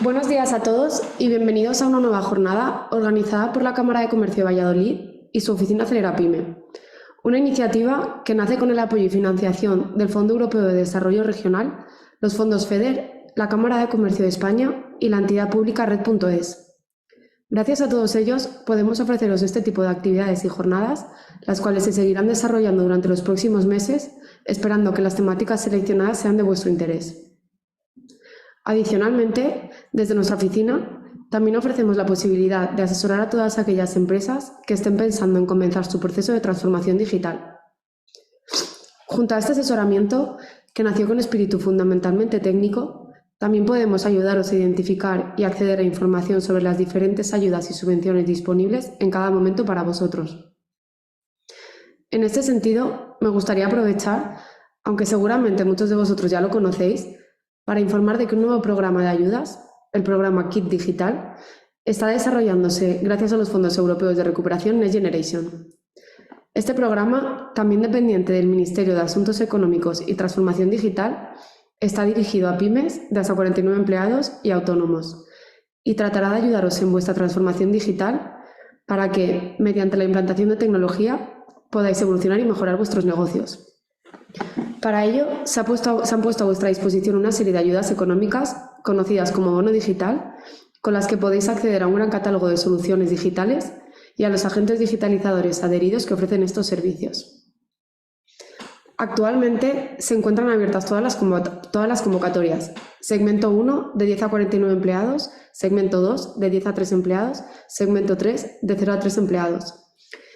Buenos días a todos y bienvenidos a una nueva jornada organizada por la Cámara de Comercio de Valladolid y su oficina Acelera Pyme. Una iniciativa que nace con el apoyo y financiación del Fondo Europeo de Desarrollo Regional, los fondos FEDER, la Cámara de Comercio de España y la entidad pública Red.es. Gracias a todos ellos podemos ofreceros este tipo de actividades y jornadas, las cuales se seguirán desarrollando durante los próximos meses, esperando que las temáticas seleccionadas sean de vuestro interés. Adicionalmente, desde nuestra oficina, también ofrecemos la posibilidad de asesorar a todas aquellas empresas que estén pensando en comenzar su proceso de transformación digital. Junto a este asesoramiento, que nació con espíritu fundamentalmente técnico, también podemos ayudaros a identificar y acceder a información sobre las diferentes ayudas y subvenciones disponibles en cada momento para vosotros. En este sentido, me gustaría aprovechar, aunque seguramente muchos de vosotros ya lo conocéis, para informar de que un nuevo programa de ayudas, el programa Kit Digital, está desarrollándose gracias a los fondos europeos de recuperación Next Generation. Este programa, también dependiente del Ministerio de Asuntos Económicos y Transformación Digital, está dirigido a pymes de hasta 49 empleados y autónomos y tratará de ayudaros en vuestra transformación digital para que, mediante la implantación de tecnología, podáis evolucionar y mejorar vuestros negocios. Para ello, se han puesto a vuestra disposición una serie de ayudas económicas, conocidas como bono digital, con las que podéis acceder a un gran catálogo de soluciones digitales y a los agentes digitalizadores adheridos que ofrecen estos servicios. Actualmente se encuentran abiertas todas las convocatorias. Segmento 1, de 10 a 49 empleados, segmento 2, de 10 a 3 empleados, segmento 3, de 0 a 3 empleados.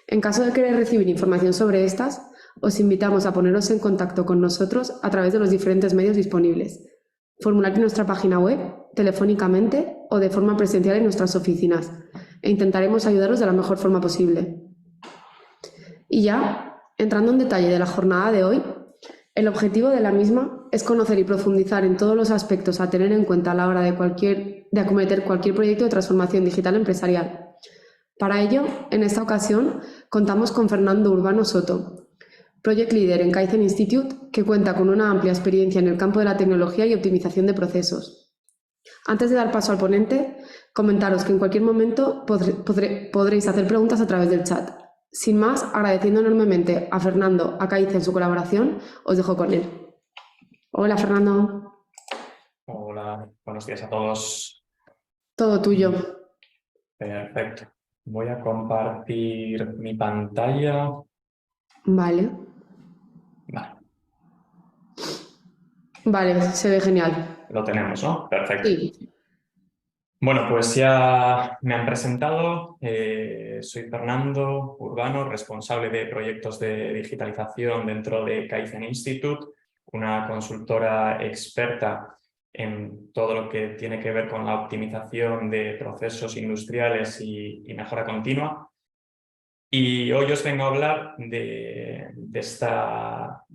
En caso de querer recibir información sobre estas, os invitamos a poneros en contacto con nosotros a través de los diferentes medios disponibles. Formulario en nuestra página web, telefónicamente o de forma presencial en nuestras oficinas, e intentaremos ayudaros de la mejor forma posible. Y ya, entrando en detalle de la jornada de hoy, el objetivo de la misma es conocer y profundizar en todos los aspectos a tener en cuenta a la hora de acometer cualquier proyecto de transformación digital empresarial. Para ello, en esta ocasión, contamos con Fernando Urbano Soto, Project Leader en Kaizen Institute, que cuenta con una amplia experiencia en el campo de la tecnología y optimización de procesos. Antes de dar paso al ponente, comentaros que en cualquier momento podréis hacer preguntas a través del chat. Sin más, agradeciendo enormemente a Fernando, a Kaizen su colaboración, os dejo con él. Hola, Fernando. Hola, buenos días a todos. Todo tuyo. Perfecto. Voy a compartir mi pantalla. Vale. Vale, se ve genial. Lo tenemos, ¿no? Perfecto. Sí. Bueno, pues ya me han presentado. Soy Fernando Urbano, responsable de proyectos de digitalización dentro de Kaizen Institute, una consultora experta en todo lo que tiene que ver con la optimización de procesos industriales y mejora continua. Y hoy os vengo a hablar de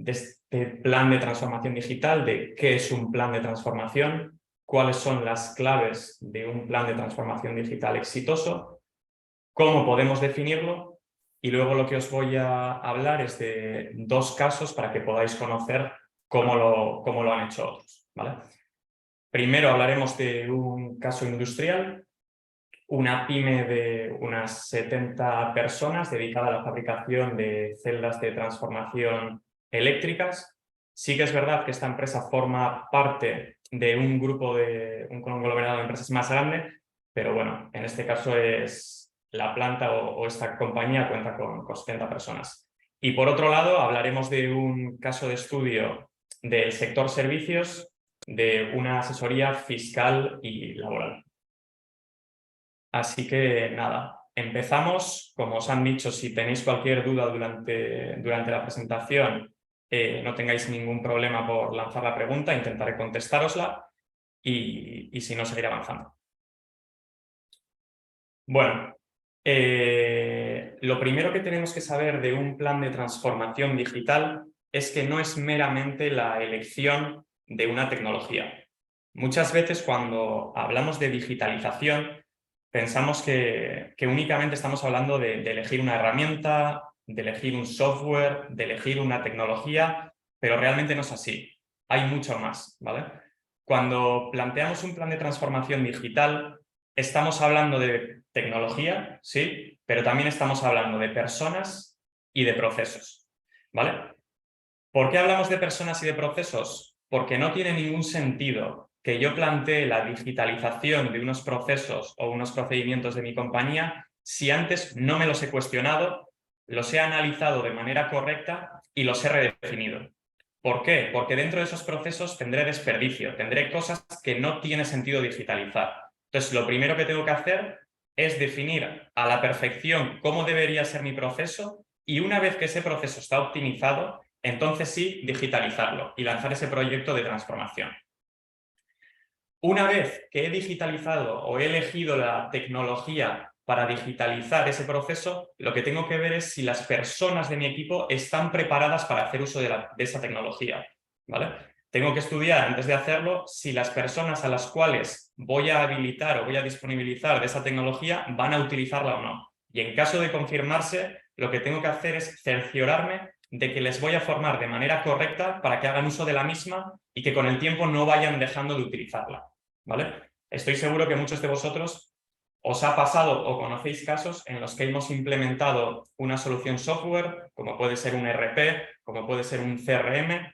este plan de transformación digital, de qué es un plan de transformación, cuáles son las claves de un plan de transformación digital exitoso, cómo podemos definirlo, y luego lo que os voy a hablar es de dos casos para que podáis conocer cómo lo han hecho otros, ¿vale? Primero hablaremos de un caso industrial, una pyme de unas 70 personas dedicada a la fabricación de celdas de transformación eléctricas. Sí que es verdad que esta empresa forma parte de un grupo un conglomerado de empresas más grande, pero bueno, en este caso es la planta o esta compañía cuenta con 70 personas. Y por otro lado, hablaremos de un caso de estudio del sector servicios, de una asesoría fiscal y laboral. Así que nada, empezamos. Como os han dicho, si tenéis cualquier duda durante la presentación, no tengáis ningún problema por lanzar la pregunta, intentaré contestárosla y si no, seguiré avanzando. Bueno, lo primero que tenemos que saber de un plan de transformación digital es que no es meramente la elección de una tecnología. Muchas veces cuando hablamos de digitalización, pensamos que únicamente estamos hablando de elegir una herramienta, de elegir un software, de elegir una tecnología, pero realmente no es así. Hay mucho más, ¿vale? cuando planteamos un plan de transformación digital, estamos hablando de tecnología, sí, pero también estamos hablando de personas y de procesos, ¿vale? ¿Por qué hablamos de personas y de procesos? Porque no tiene ningún sentido que yo plantee la digitalización de unos procesos o unos procedimientos de mi compañía si antes no me los he cuestionado, los he analizado de manera correcta y los he redefinido. ¿Por qué? Porque dentro de esos procesos tendré desperdicio, tendré cosas que no tiene sentido digitalizar. Entonces, lo primero que tengo que hacer es definir a la perfección cómo debería ser mi proceso y una vez que ese proceso está optimizado, entonces sí, digitalizarlo y lanzar ese proyecto de transformación. Una vez que he digitalizado o he elegido la tecnología para digitalizar ese proceso, lo que tengo que ver es si las personas de mi equipo están preparadas para hacer uso de esa tecnología, ¿vale? Tengo que estudiar antes de hacerlo si las personas a las cuales voy a habilitar o voy a disponibilizar de esa tecnología van a utilizarla o no. Y en caso de confirmarse, lo que tengo que hacer es cerciorarme de que les voy a formar de manera correcta para que hagan uso de la misma y que con el tiempo no vayan dejando de utilizarla, ¿vale? Estoy seguro que muchos de vosotros os ha pasado o conocéis casos en los que hemos implementado una solución software, como puede ser un ERP, como puede ser un CRM.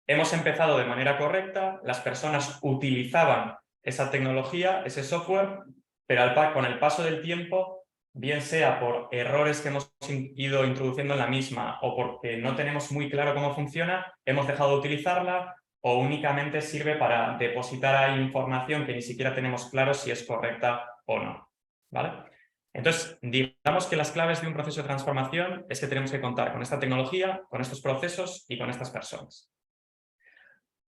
Hemos empezado de manera correcta, las personas utilizaban esa tecnología, ese software, pero con el paso del tiempo, bien sea por errores que hemos ido introduciendo en la misma o porque no tenemos muy claro cómo funciona, hemos dejado de utilizarla o únicamente sirve para depositar ahí información que ni siquiera tenemos claro si es correcta o no, ¿vale? Entonces, digamos que las claves de un proceso de transformación es que tenemos que contar con esta tecnología, con estos procesos y con estas personas.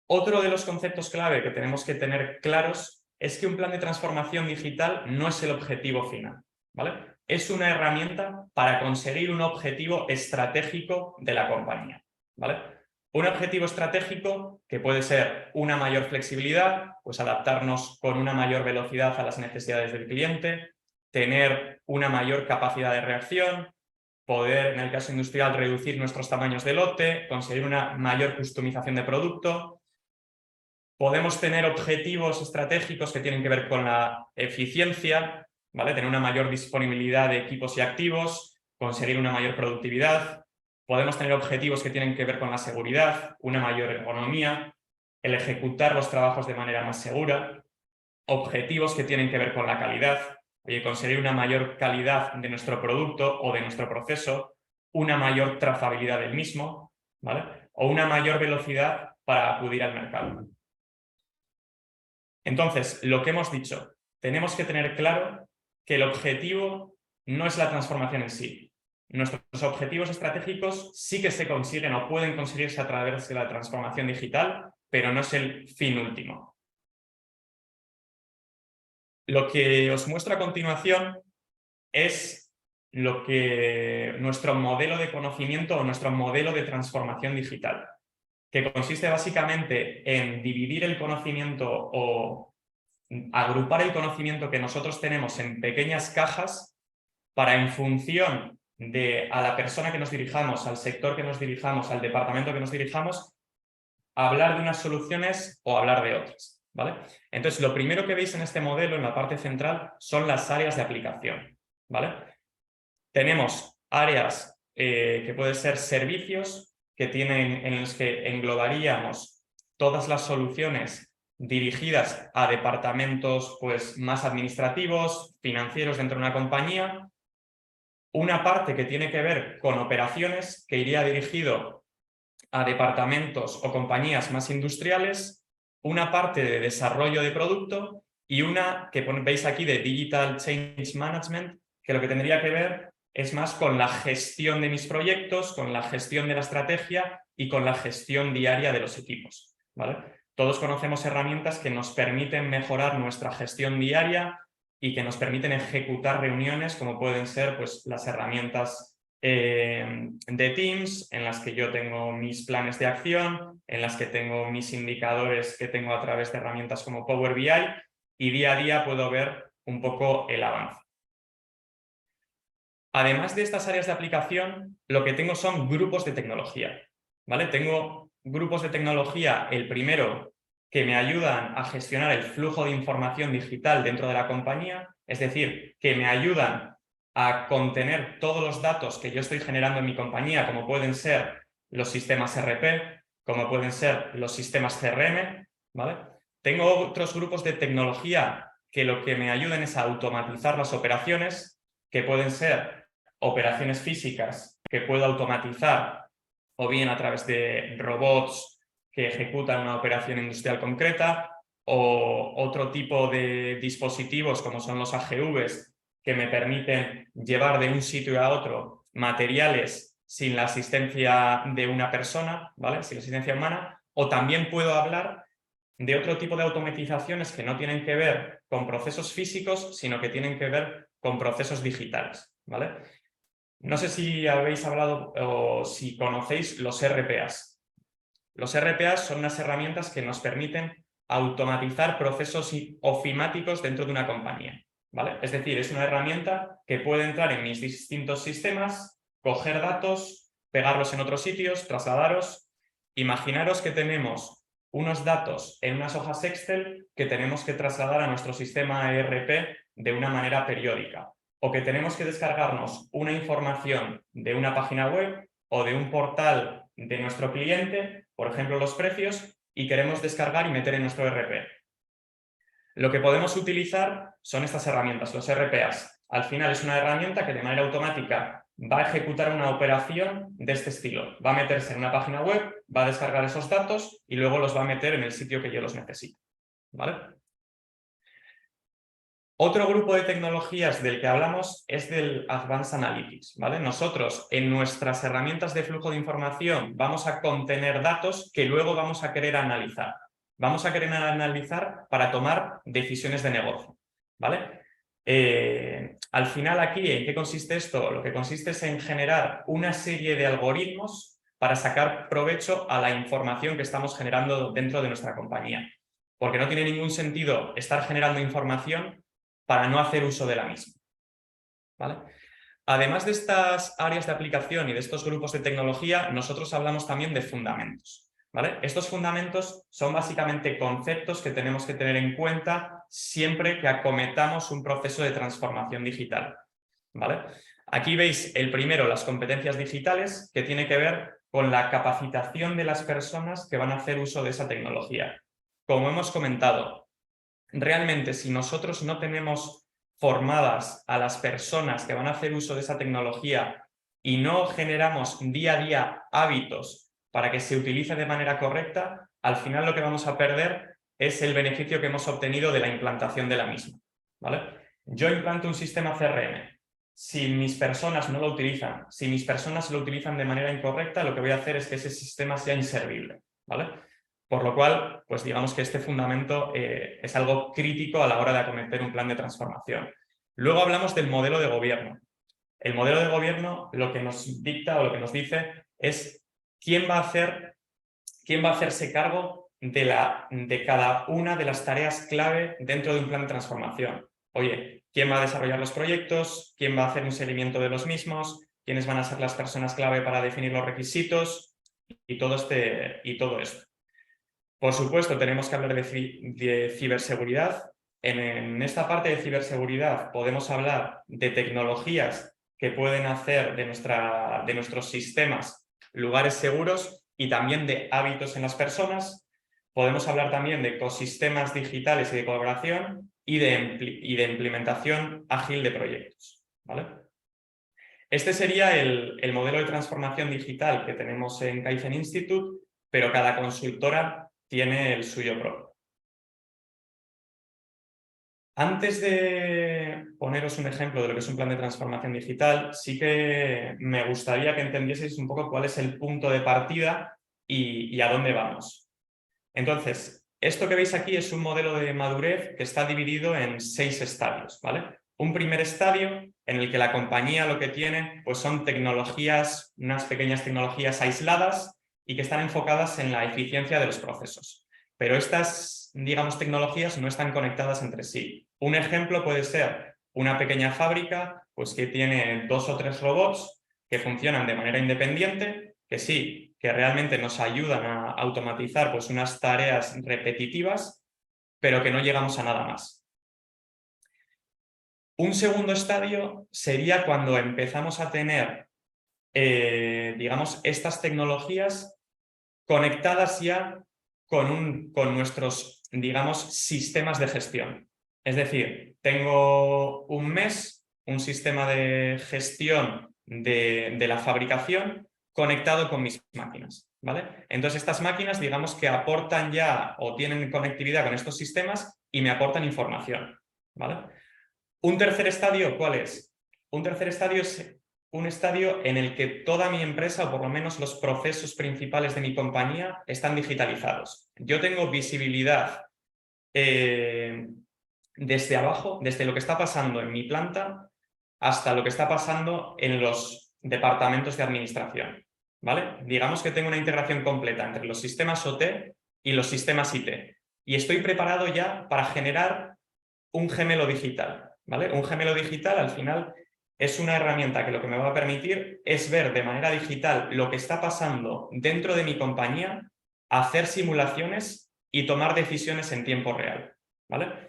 Otro de los conceptos clave que tenemos que tener claros es que un plan de transformación digital no es el objetivo final, ¿vale? Es una herramienta para conseguir un objetivo estratégico de la compañía, ¿vale? Un objetivo estratégico que puede ser una mayor flexibilidad, pues adaptarnos con una mayor velocidad a las necesidades del cliente, tener una mayor capacidad de reacción, poder, en el caso industrial, reducir nuestros tamaños de lote, conseguir una mayor customización de producto. Podemos tener objetivos estratégicos que tienen que ver con la eficiencia, ¿vale? Tener una mayor disponibilidad de equipos y activos, conseguir una mayor productividad. Podemos tener objetivos que tienen que ver con la seguridad, una mayor ergonomía, el ejecutar los trabajos de manera más segura. Objetivos que tienen que ver con la calidad, conseguir una mayor calidad de nuestro producto o de nuestro proceso, una mayor trazabilidad del mismo, ¿vale? O una mayor velocidad para acudir al mercado. Entonces, lo que hemos dicho, tenemos que tener claro que el objetivo no es la transformación en sí. Nuestros objetivos estratégicos sí que se consiguen o pueden conseguirse a través de la transformación digital, pero no es el fin último. Lo que os muestro a continuación es nuestro modelo de conocimiento o nuestro modelo de transformación digital, que consiste básicamente en dividir el conocimiento o agrupar el conocimiento que nosotros tenemos en pequeñas cajas para, en función de a la persona que nos dirijamos, al sector que nos dirijamos, al departamento que nos dirijamos, hablar de unas soluciones o hablar de otras, ¿vale? Entonces, lo primero que veis en este modelo, en la parte central, son las áreas de aplicación, ¿vale? Tenemos áreas que pueden ser servicios, en los que englobaríamos todas las soluciones dirigidas a departamentos pues, más administrativos, financieros dentro de una compañía. Una parte que tiene que ver con operaciones, que iría dirigido a departamentos o compañías más industriales, una parte de desarrollo de producto y una que veis aquí de Digital Change Management, que lo que tendría que ver es más con la gestión de mis proyectos, con la gestión de la estrategia y con la gestión diaria de los equipos, ¿vale? Todos conocemos herramientas que nos permiten mejorar nuestra gestión diaria y que nos permiten ejecutar reuniones, como pueden ser pues, las herramientas de Teams, en las que yo tengo mis planes de acción, en las que tengo mis indicadores que tengo a través de herramientas como Power BI y día a día puedo ver un poco el avance. Además de estas áreas de aplicación, lo que tengo son grupos de tecnología, ¿vale? Tengo grupos de tecnología, el primero que me ayudan a gestionar el flujo de información digital dentro de la compañía, es decir, que me ayudan a contener todos los datos que yo estoy generando en mi compañía, como pueden ser los sistemas RP, como pueden ser los sistemas CRM, ¿vale? Tengo otros grupos de tecnología que lo que me ayudan es a automatizar las operaciones, que pueden ser operaciones físicas que puedo automatizar o bien a través de robots que ejecutan una operación industrial concreta, o otro tipo de dispositivos como son los AGVs que me permiten llevar de un sitio a otro materiales sin la asistencia de una persona, ¿vale? Sin la asistencia humana. O también puedo hablar de otro tipo de automatizaciones que no tienen que ver con procesos físicos, sino que tienen que ver con procesos digitales, ¿vale? No sé si habéis hablado o si conocéis los RPAs. Los RPAs son unas herramientas que nos permiten automatizar procesos ofimáticos dentro de una compañía, ¿vale? Es decir, es una herramienta que puede entrar en mis distintos sistemas, coger datos, pegarlos en otros sitios, trasladaros. Imaginaros que tenemos unos datos en unas hojas Excel que tenemos que trasladar a nuestro sistema ERP de una manera periódica, o que tenemos que descargarnos una información de una página web o de un portal de nuestro cliente, por ejemplo los precios, y queremos descargar y meter en nuestro ERP. Lo que podemos utilizar son estas herramientas, los RPAs. Al final es una herramienta que de manera automática va a ejecutar una operación de este estilo. Va a meterse en una página web, va a descargar esos datos y luego los va a meter en el sitio que yo los necesito, ¿vale? Otro grupo de tecnologías del que hablamos es del Advanced Analytics, ¿vale? Nosotros en nuestras herramientas de flujo de información vamos a contener datos que luego vamos a querer analizar. Vamos a querer analizar para tomar decisiones de negocio, ¿vale? Al final aquí, ¿en qué consiste esto? Lo que consiste es en generar una serie de algoritmos para sacar provecho a la información que estamos generando dentro de nuestra compañía. Porque no tiene ningún sentido estar generando información para no hacer uso de la misma, ¿vale? Además de estas áreas de aplicación y de estos grupos de tecnología, nosotros hablamos también de fundamentos, ¿vale? Estos fundamentos son básicamente conceptos que tenemos que tener en cuenta siempre que acometamos un proceso de transformación digital, ¿vale? Aquí veis el primero, las competencias digitales, que tiene que ver con la capacitación de las personas que van a hacer uso de esa tecnología. Como hemos comentado, realmente, si nosotros no tenemos formadas a las personas que van a hacer uso de esa tecnología y no generamos día a día hábitos para que se utilice de manera correcta, al final lo que vamos a perder es el beneficio que hemos obtenido de la implantación de la misma, ¿vale? Yo implanto un sistema CRM. Si mis personas no lo utilizan, si mis personas lo utilizan de manera incorrecta, lo que voy a hacer es que ese sistema sea inservible, ¿vale? Por lo cual, pues digamos que este fundamento es algo crítico a la hora de acometer un plan de transformación. Luego hablamos del modelo de gobierno. El modelo de gobierno lo que nos dicta o lo que nos dice es quién va a hacerse cargo de cada una de las tareas clave dentro de un plan de transformación. Oye, ¿quién va a desarrollar los proyectos? ¿Quién va a hacer un seguimiento de los mismos? ¿Quiénes van a ser las personas clave para definir los requisitos? Y todo esto. Por supuesto, tenemos que hablar de ciberseguridad. En esta parte de ciberseguridad podemos hablar de tecnologías que pueden hacer de nuestros sistemas lugares seguros y también de hábitos en las personas. Podemos hablar también de ecosistemas digitales y de colaboración y de implementación ágil de proyectos, ¿vale? Este sería el modelo de transformación digital que tenemos en Kaizen Institute, pero cada consultora tiene el suyo propio. Antes de poneros un ejemplo de lo que es un plan de transformación digital, sí que me gustaría que entendieseis un poco cuál es el punto de partida y a dónde vamos. Entonces, esto que veis aquí es un modelo de madurez que está dividido en 6 estadios, ¿vale? Un primer estadio en el que la compañía lo que tiene pues son tecnologías, unas pequeñas tecnologías aisladas y que están enfocadas en la eficiencia de los procesos. Pero estas, digamos, tecnologías no están conectadas entre sí. Un ejemplo puede ser una pequeña fábrica pues, que tiene 2 o 3 robots que funcionan de manera independiente, que sí, que realmente nos ayudan a automatizar pues, unas tareas repetitivas, pero que no llegamos a nada más. Un segundo estadio sería cuando empezamos a tener, digamos, estas tecnologías conectadas ya con nuestros, digamos, sistemas de gestión. Es decir, tengo un MES, un sistema de gestión de la fabricación conectado con mis máquinas, ¿vale? Entonces estas máquinas, digamos que aportan ya o tienen conectividad con estos sistemas y me aportan información, ¿vale? Un tercer estadio, ¿cuál es? Un tercer estadio es un estadio en el que toda mi empresa, o por lo menos los procesos principales de mi compañía, están digitalizados. Yo tengo visibilidad desde abajo, desde lo que está pasando en mi planta hasta lo que está pasando en los departamentos de administración, ¿vale? Digamos que tengo una integración completa entre los sistemas OT y los sistemas IT. Y estoy preparado ya para generar un gemelo digital, ¿vale? Un gemelo digital, al final, es una herramienta que lo que me va a permitir es ver de manera digital lo que está pasando dentro de mi compañía, hacer simulaciones y tomar decisiones en tiempo real, ¿vale?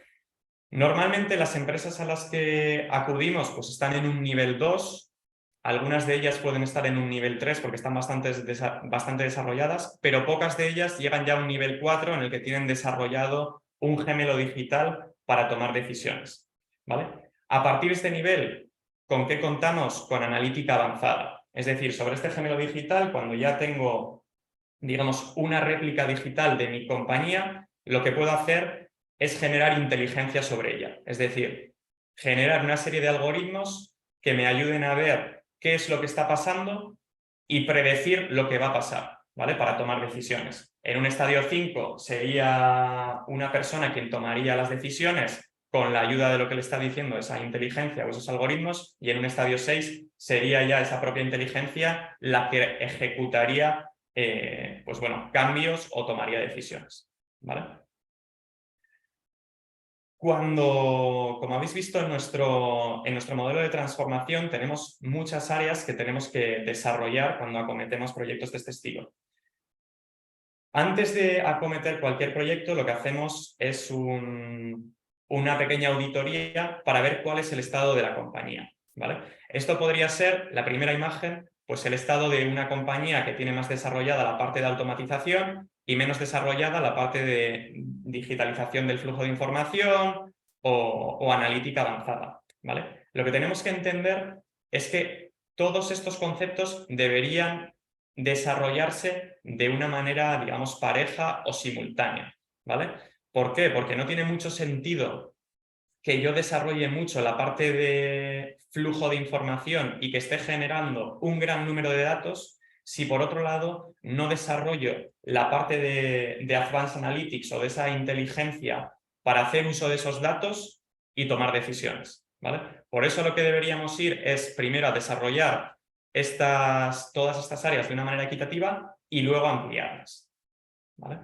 Normalmente las empresas a las que acudimos pues están en un nivel 2, algunas de ellas pueden estar en un nivel 3 porque están bastante desarrolladas, pero pocas de ellas llegan ya a un nivel 4 en el que tienen desarrollado un gemelo digital para tomar decisiones, ¿vale? A partir de este nivel, ¿con qué contamos? Con analítica avanzada. Es decir, sobre este gemelo digital, cuando ya tengo, digamos, una réplica digital de mi compañía, lo que puedo hacer es generar inteligencia sobre ella. Es decir, generar una serie de algoritmos que me ayuden a ver qué es lo que está pasando y predecir lo que va a pasar, ¿vale? Para tomar decisiones. En un estadio 5 sería una persona quien tomaría las decisiones con la ayuda de lo que le está diciendo esa inteligencia o esos algoritmos, y en un estadio 6 sería ya esa propia inteligencia la que ejecutaría pues bueno, cambios o tomaría decisiones, ¿vale? Como habéis visto en nuestro modelo de transformación, tenemos muchas áreas que tenemos que desarrollar cuando acometemos proyectos de este estilo. Antes de acometer cualquier proyecto, lo que hacemos es una pequeña auditoría para ver cuál es el estado de la compañía, ¿vale? Esto podría ser, la primera imagen, pues el estado de una compañía que tiene más desarrollada la parte de automatización y menos desarrollada la parte de digitalización del flujo de información o analítica avanzada, ¿vale? Lo que tenemos que entender es que todos estos conceptos deberían desarrollarse de una manera, digamos, pareja o simultánea, ¿vale? ¿Por qué? Porque no tiene mucho sentido que yo desarrolle mucho la parte de flujo de información y que esté generando un gran número de datos si por otro lado no desarrollo la parte de Advanced Analytics o de esa inteligencia para hacer uso de esos datos y tomar decisiones, ¿vale? Por eso lo que deberíamos ir es primero a desarrollar todas estas áreas de una manera equitativa y luego ampliarlas, ¿vale?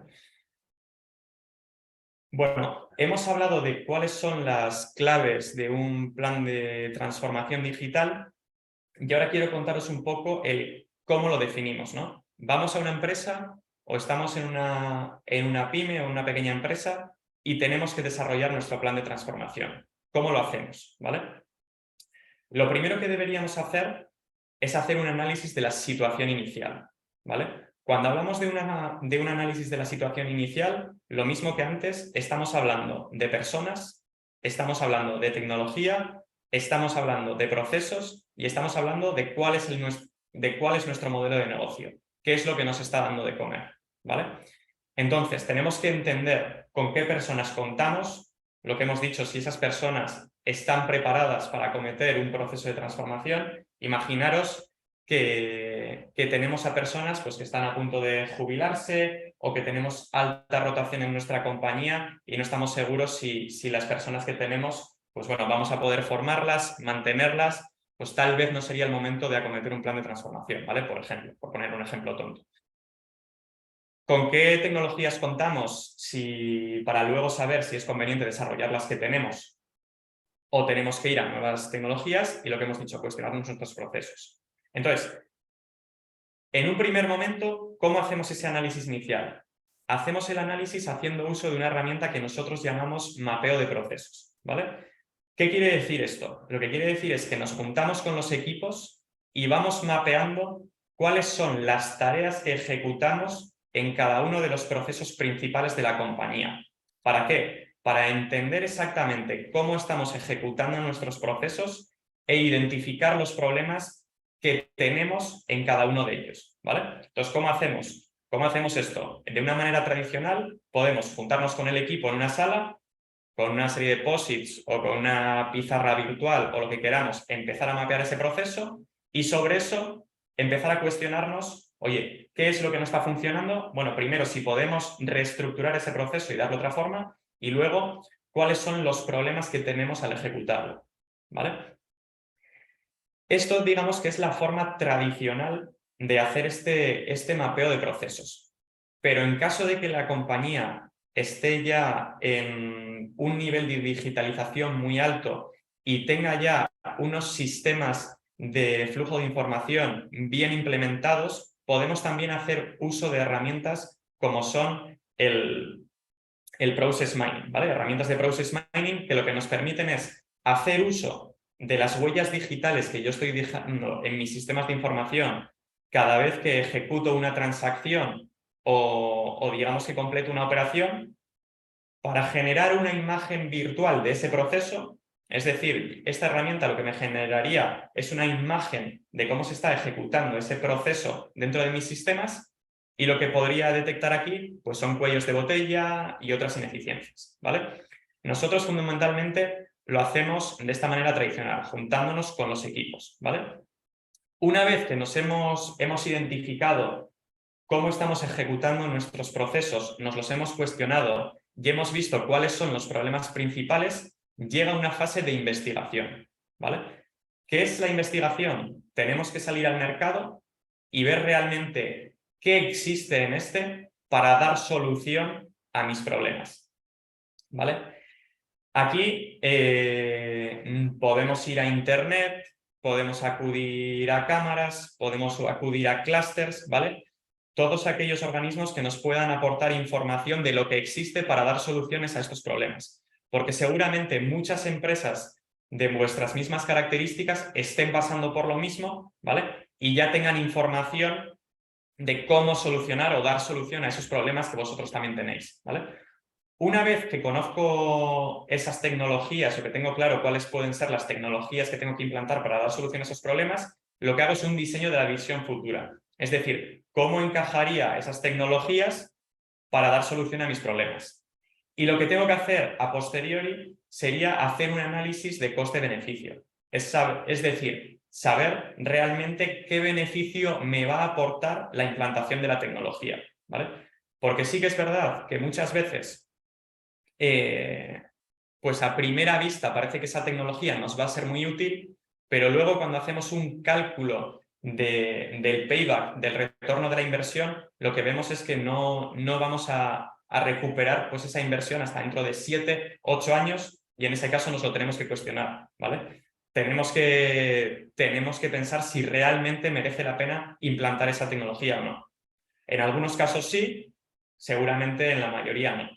Bueno, hemos hablado de cuáles son las claves de un plan de transformación digital y ahora quiero contaros un poco el cómo lo definimos, ¿no? Vamos a una empresa o estamos en una pyme o una pequeña empresa y tenemos que desarrollar nuestro plan de transformación. ¿Cómo lo hacemos? ¿Vale? Lo primero que deberíamos hacer es hacer un análisis de la situación inicial, ¿vale? Cuando hablamos de un análisis de la situación inicial, lo mismo que antes, estamos hablando de personas, estamos hablando de tecnología, estamos hablando de procesos y estamos hablando de cuál es nuestro modelo de negocio, qué es lo que nos está dando de comer, ¿vale? Entonces, tenemos que entender con qué personas contamos, lo que hemos dicho, si esas personas están preparadas para acometer un proceso de transformación. Imaginaros que tenemos a personas pues, que están a punto de jubilarse o que tenemos alta rotación en nuestra compañía y no estamos seguros si las personas que tenemos, pues bueno, vamos a poder formarlas, mantenerlas, pues tal vez no sería el momento de acometer un plan de transformación, ¿vale? Por ejemplo, por poner un ejemplo tonto. ¿Con qué tecnologías contamos para luego saber si es conveniente desarrollar las que tenemos o tenemos que ir a nuevas tecnologías? Y lo que hemos dicho, cuestionar nuestros procesos. Entonces, En un primer momento, ¿cómo hacemos ese análisis inicial? Hacemos el análisis haciendo uso de una herramienta que nosotros llamamos mapeo de procesos, ¿vale? ¿Qué quiere decir esto? Lo que quiere decir es que nos juntamos con los equipos y vamos mapeando cuáles son las tareas que ejecutamos en cada uno de los procesos principales de la compañía. ¿Para qué? Para entender exactamente cómo estamos ejecutando nuestros procesos e identificar los problemas que tenemos en cada uno de ellos, ¿vale? Entonces, ¿cómo hacemos? ¿Cómo hacemos esto? De una manera tradicional, podemos juntarnos con el equipo en una sala, con una serie de POSITs o con una pizarra virtual o lo que queramos, empezar a mapear ese proceso y sobre eso empezar a cuestionarnos, oye, ¿qué es lo que no está funcionando? Bueno, primero, si podemos reestructurar ese proceso y darle otra forma, y luego, ¿cuáles son los problemas que tenemos al ejecutarlo? ¿Vale? Esto, digamos que es la forma tradicional de hacer este mapeo de procesos. Pero en caso de que la compañía esté ya en un nivel de digitalización muy alto y tenga ya unos sistemas de flujo de información bien implementados, podemos también hacer uso de herramientas como son el Process Mining, ¿vale? Herramientas de Process Mining que lo que nos permiten es hacer uso de las huellas digitales que yo estoy dejando en mis sistemas de información cada vez que ejecuto una transacción o digamos que completo una operación para generar una imagen virtual de ese proceso. Es decir, esta herramienta lo que me generaría es una imagen de cómo se está ejecutando ese proceso dentro de mis sistemas y lo que podría detectar aquí pues son cuellos de botella y otras ineficiencias, ¿vale? Nosotros fundamentalmente lo hacemos de esta manera tradicional, juntándonos con los equipos, ¿vale? Una vez que nos hemos identificado cómo estamos ejecutando nuestros procesos, nos los hemos cuestionado y hemos visto cuáles son los problemas principales, llega una fase de investigación, ¿vale? ¿Qué es la investigación? Tenemos que salir al mercado y ver realmente qué existe en este para dar solución a mis problemas, ¿vale? Aquí podemos ir a Internet, podemos acudir a cámaras, podemos acudir a clústeres, ¿vale? Todos aquellos organismos que nos puedan aportar información de lo que existe para dar soluciones a estos problemas. Porque seguramente muchas empresas de vuestras mismas características estén pasando por lo mismo, ¿vale? Y ya tengan información de cómo solucionar o dar solución a esos problemas que vosotros también tenéis, ¿vale? Una vez que conozco esas tecnologías o que tengo claro cuáles pueden ser las tecnologías que tengo que implantar para dar solución a esos problemas, lo que hago es un diseño de la visión futura. Es decir, cómo encajaría esas tecnologías para dar solución a mis problemas. Y lo que tengo que hacer a posteriori sería hacer un análisis de coste-beneficio. Es decir, saber realmente qué beneficio me va a aportar la implantación de la tecnología, ¿vale? Porque sí que es verdad que muchas veces pues a primera vista parece que esa tecnología nos va a ser muy útil, pero luego cuando hacemos un cálculo del payback, del retorno de la inversión, lo que vemos es que no vamos a recuperar pues, esa inversión hasta dentro de 7, 8 años y en ese caso nos lo tenemos que cuestionar, ¿vale? Tenemos que pensar si realmente merece la pena implantar esa tecnología o no. En algunos casos sí, seguramente en la mayoría no,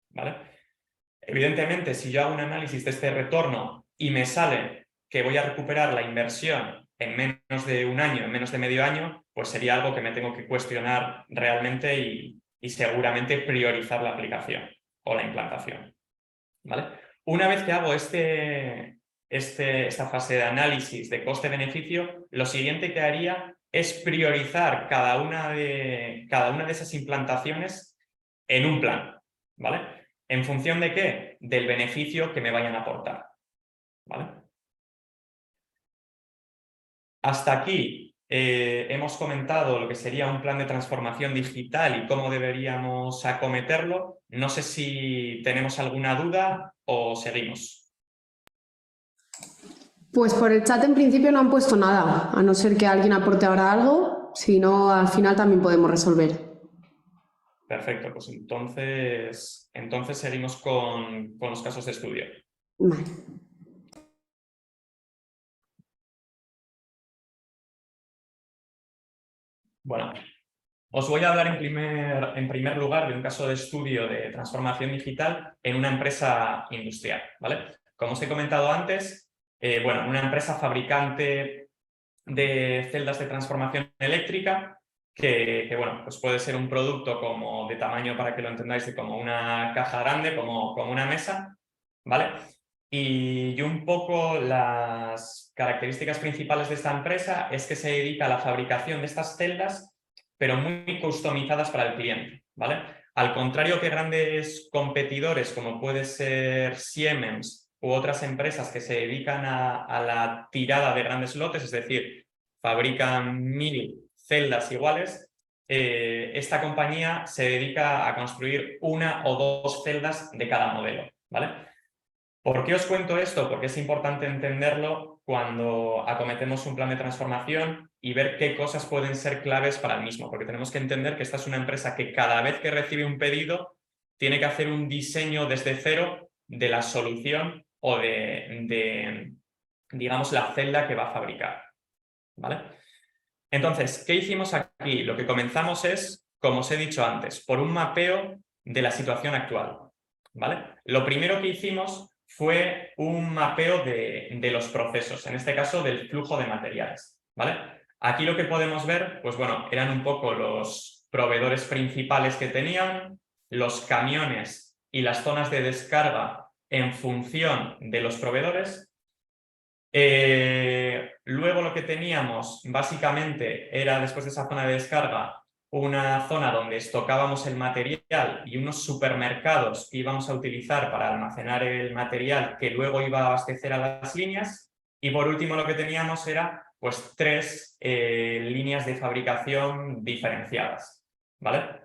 ¿vale? Evidentemente, si yo hago un análisis de este retorno y me sale que voy a recuperar la inversión en menos de un año, en menos de medio año, pues sería algo que me tengo que cuestionar realmente y seguramente priorizar la aplicación o la implantación, ¿vale? Una vez que hago esta fase de análisis de coste-beneficio, lo siguiente que haría es priorizar cada una de esas implantaciones en un plan, ¿vale? ¿En función de qué? Del beneficio que me vayan a aportar, ¿vale? Hasta aquí hemos comentado lo que sería un plan de transformación digital y cómo deberíamos acometerlo. No sé si tenemos alguna duda o seguimos. Pues por el chat en principio no han puesto nada, a no ser que alguien aporte ahora algo, si no al final también podemos resolver. Perfecto, pues entonces seguimos con los casos de estudio. Vale. Bueno, os voy a hablar en primer lugar de un caso de estudio de transformación digital en una empresa industrial, ¿vale? Como os he comentado antes, bueno, una empresa fabricante de celdas de transformación eléctrica que, bueno, pues puede ser un producto como de tamaño, para que lo entendáis, de como una caja grande, como una mesa, ¿vale? Y un poco las características principales de esta empresa es que se dedica a la fabricación de estas celdas, pero muy customizadas para el cliente, ¿vale? Al contrario que grandes competidores como puede ser Siemens u otras empresas que se dedican a la tirada de grandes lotes, es decir, fabrican 1000 celdas iguales, esta compañía se dedica a construir 1 o 2 celdas de cada modelo, ¿vale? ¿Por qué os cuento esto? Porque es importante entenderlo cuando acometemos un plan de transformación y ver qué cosas pueden ser claves para el mismo, porque tenemos que entender que esta es una empresa que cada vez que recibe un pedido tiene que hacer un diseño desde cero de la solución o digamos, la celda que va a fabricar, ¿vale? Entonces, ¿qué hicimos aquí? Lo que comenzamos es, como os he dicho antes, por un mapeo de la situación actual, ¿vale? Lo primero que hicimos fue un mapeo de los procesos, en este caso del flujo de materiales, ¿vale? Aquí lo que podemos ver, pues bueno, eran un poco los proveedores principales que tenían, los camiones y las zonas de descarga en función de los proveedores. Luego lo que teníamos básicamente era, después de esa zona de descarga, una zona donde estocábamos el material y unos supermercados que íbamos a utilizar para almacenar el material que luego iba a abastecer a las líneas. Y por último lo que teníamos era pues 3 líneas de fabricación diferenciadas, ¿vale?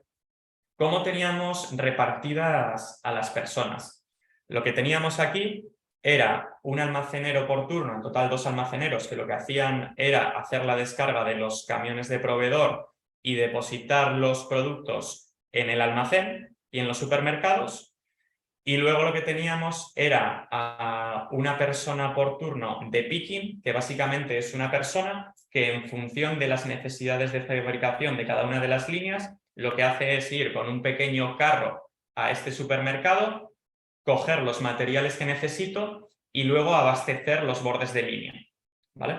¿Cómo teníamos repartidas a las personas? Lo que teníamos aquí era un almacenero por turno, en total 2 almaceneros, que lo que hacían era hacer la descarga de los camiones de proveedor y depositar los productos en el almacén y en los supermercados. Y luego lo que teníamos era a una persona por turno de picking, que básicamente es una persona que en función de las necesidades de fabricación de cada una de las líneas, lo que hace es ir con un pequeño carro a este supermercado, coger los materiales que necesito y luego abastecer los bordes de línea, ¿vale?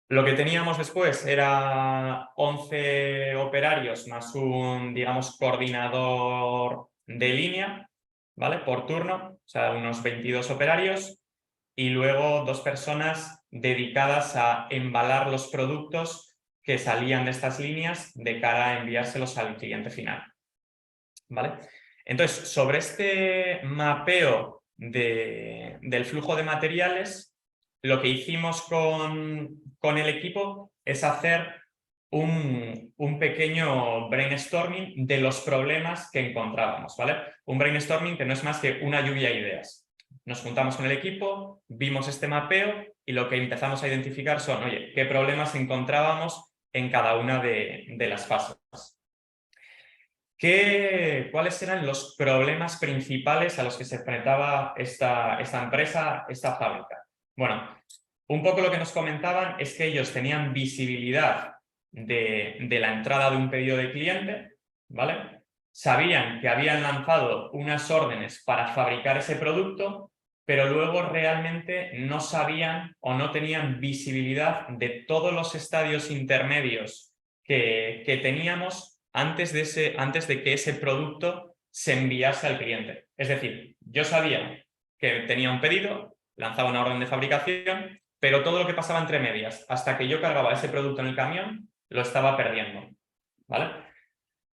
Lo que teníamos después era 11 operarios más un, digamos, coordinador de línea, ¿vale? Por turno, o sea, unos 22 operarios, y luego 2 personas dedicadas a embalar los productos que salían de estas líneas de cara a enviárselos al cliente final, ¿vale? Entonces, sobre este mapeo del flujo de materiales, lo que hicimos con el equipo es hacer un pequeño brainstorming de los problemas que encontrábamos, ¿vale? Un brainstorming que no es más que una lluvia de ideas. Nos juntamos con el equipo, vimos este mapeo y lo que empezamos a identificar son, oye, qué problemas encontrábamos en cada una de las fases. ¿Cuáles eran los problemas principales a los que se enfrentaba esta empresa, esta fábrica? Bueno, un poco lo que nos comentaban es que ellos tenían visibilidad de la entrada de un pedido de cliente, ¿vale? Sabían que habían lanzado unas órdenes para fabricar ese producto, pero luego realmente no sabían o no tenían visibilidad de todos los estadios intermedios que teníamos antes de que ese producto se enviase al cliente. Es decir, yo sabía que tenía un pedido, lanzaba una orden de fabricación, pero todo lo que pasaba entre medias, hasta que yo cargaba ese producto en el camión, lo estaba perdiendo, ¿vale?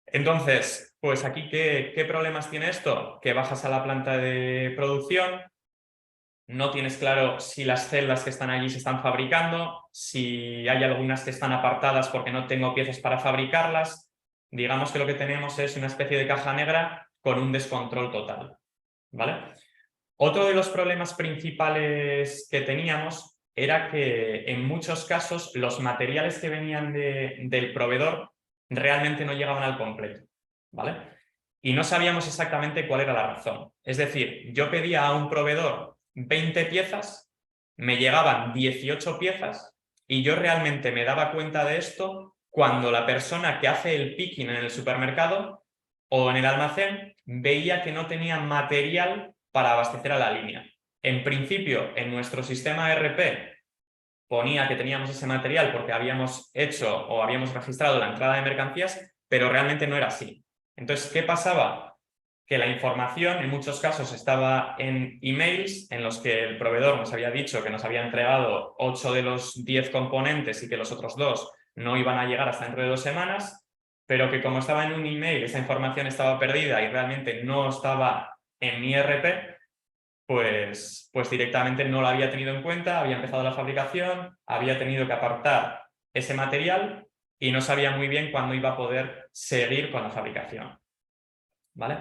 Entonces, pues aquí, ¿qué problemas tiene esto? Que bajas a la planta de producción, no tienes claro si las celdas que están allí se están fabricando, si hay algunas que están apartadas porque no tengo piezas para fabricarlas. Digamos que lo que tenemos es una especie de caja negra con un descontrol total, ¿vale? Otro de los problemas principales que teníamos era que en muchos casos los materiales que venían del proveedor realmente no llegaban al completo, ¿vale? Y no sabíamos exactamente cuál era la razón. Es decir, yo pedía a un proveedor 20 piezas, me llegaban 18 piezas y yo realmente me daba cuenta de esto cuando la persona que hace el picking en el supermercado o en el almacén veía que no tenía material para abastecer a la línea. En principio, en nuestro sistema ERP ponía que teníamos ese material porque habíamos hecho o habíamos registrado la entrada de mercancías, pero realmente no era así. Entonces, ¿qué pasaba? Que la información en muchos casos estaba en emails en los que el proveedor nos había dicho que nos había entregado 8 de los 10 componentes y que los otros 2 no iban a llegar hasta dentro de 2 semanas, pero que como estaba en un email esa información estaba perdida y realmente no estaba en mi ERP, pues directamente no la había tenido en cuenta, había empezado la fabricación, había tenido que apartar ese material y no sabía muy bien cuándo iba a poder seguir con la fabricación. ¿Vale?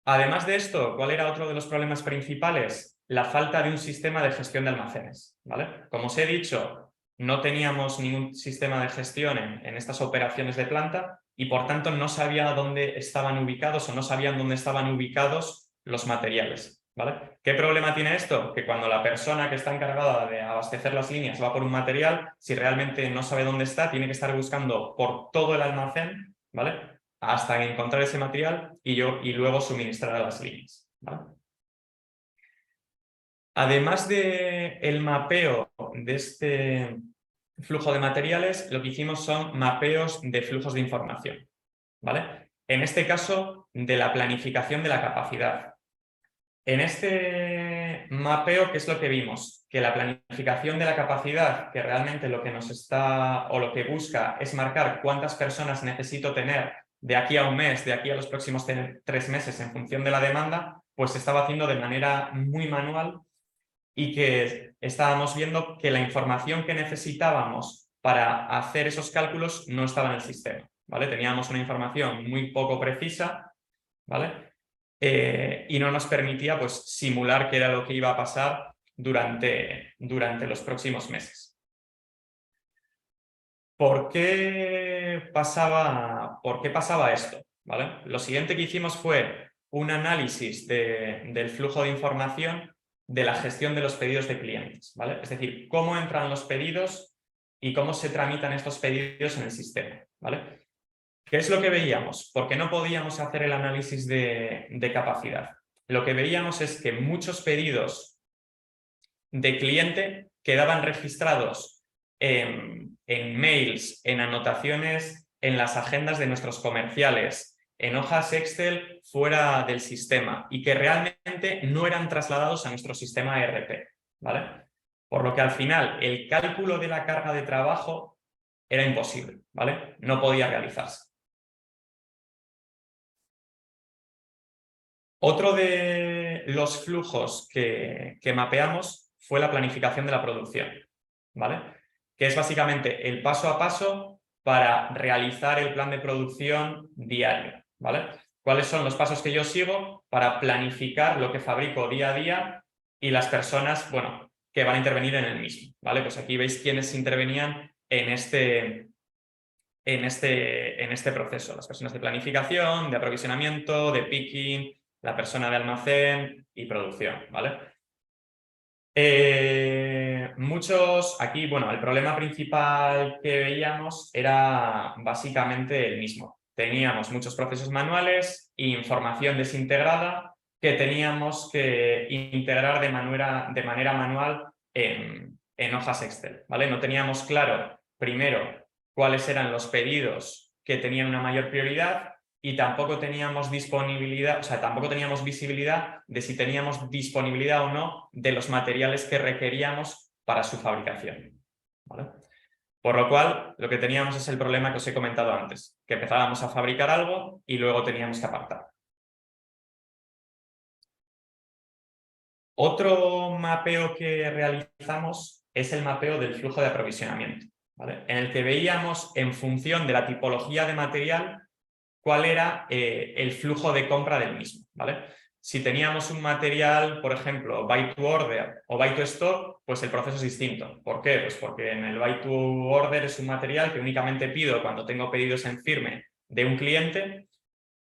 Además de esto, ¿cuál era otro de los problemas principales? La falta de un sistema de gestión de almacenes. ¿Vale? Como os he dicho, no teníamos ningún sistema de gestión en estas operaciones de planta y por tanto no sabía dónde estaban ubicados o no sabían dónde estaban ubicados los materiales. ¿Vale? ¿Qué problema tiene esto? Que cuando la persona que está encargada de abastecer las líneas va por un material, si realmente no sabe dónde está, tiene que estar buscando por todo el almacén, ¿vale? Hasta encontrar ese material y luego suministrar a las líneas. ¿Vale? Además del mapeo de este flujo de materiales, lo que hicimos son mapeos de flujos de información. ¿Vale? En este caso, de la planificación de la capacidad. En este mapeo, ¿qué es lo que vimos? Que la planificación de la capacidad, que realmente lo que nos está o lo que busca es marcar cuántas personas necesito tener de aquí a un mes, de aquí a los próximos 3 meses en función de la demanda, pues se estaba haciendo de manera muy manual y que estábamos viendo que la información que necesitábamos para hacer esos cálculos no estaba en el sistema. ¿Vale? Teníamos una información muy poco precisa, ¿vale? Y no nos permitía pues, simular qué era lo que iba a pasar durante los próximos meses. ¿Por qué pasaba esto? ¿Vale? Lo siguiente que hicimos fue un análisis del flujo de información de la gestión de los pedidos de clientes. ¿Vale? Es decir, cómo entran los pedidos y cómo se tramitan estos pedidos en el sistema. ¿Vale? ¿Qué es lo que veíamos? Porque no podíamos hacer el análisis de capacidad. Lo que veíamos es que muchos pedidos de cliente quedaban registrados en mails, en anotaciones, en las agendas de nuestros comerciales, en hojas Excel fuera del sistema y que realmente no eran trasladados a nuestro sistema ERP. ¿Vale? Por lo que al final el cálculo de la carga de trabajo era imposible. ¿Vale? No podía realizarse. Otro de los flujos que mapeamos fue la planificación de la producción, ¿vale? Que es básicamente el paso a paso para realizar el plan de producción diario, ¿vale? ¿Cuáles son los pasos que yo sigo para planificar lo que fabrico día a día y las personas, bueno, que van a intervenir en el mismo, ¿vale? Pues aquí veis quiénes intervenían en este proceso, las personas de planificación, de aprovisionamiento, de picking, la persona de almacén y producción, ¿vale? Aquí, bueno, el problema principal que veíamos era básicamente el mismo. Teníamos muchos procesos manuales e información desintegrada que teníamos que integrar de manera manual en hojas Excel, ¿vale? No teníamos claro, primero, cuáles eran los pedidos que tenían una mayor prioridad y tampoco teníamos disponibilidad, o sea, tampoco teníamos visibilidad de si teníamos disponibilidad o no de los materiales que requeríamos para su fabricación, ¿vale? Por lo cual, lo que teníamos es el problema que os he comentado antes, que empezábamos a fabricar algo y luego teníamos que apartar. Otro mapeo que realizamos es el mapeo del flujo de aprovisionamiento, ¿vale? En el que veíamos en función de la tipología de material cuál era el flujo de compra del mismo, ¿vale? Si teníamos un material, por ejemplo, buy to order o buy to stock, pues el proceso es distinto. ¿Por qué? Pues porque en el buy to order es un material que únicamente pido cuando tengo pedidos en firme de un cliente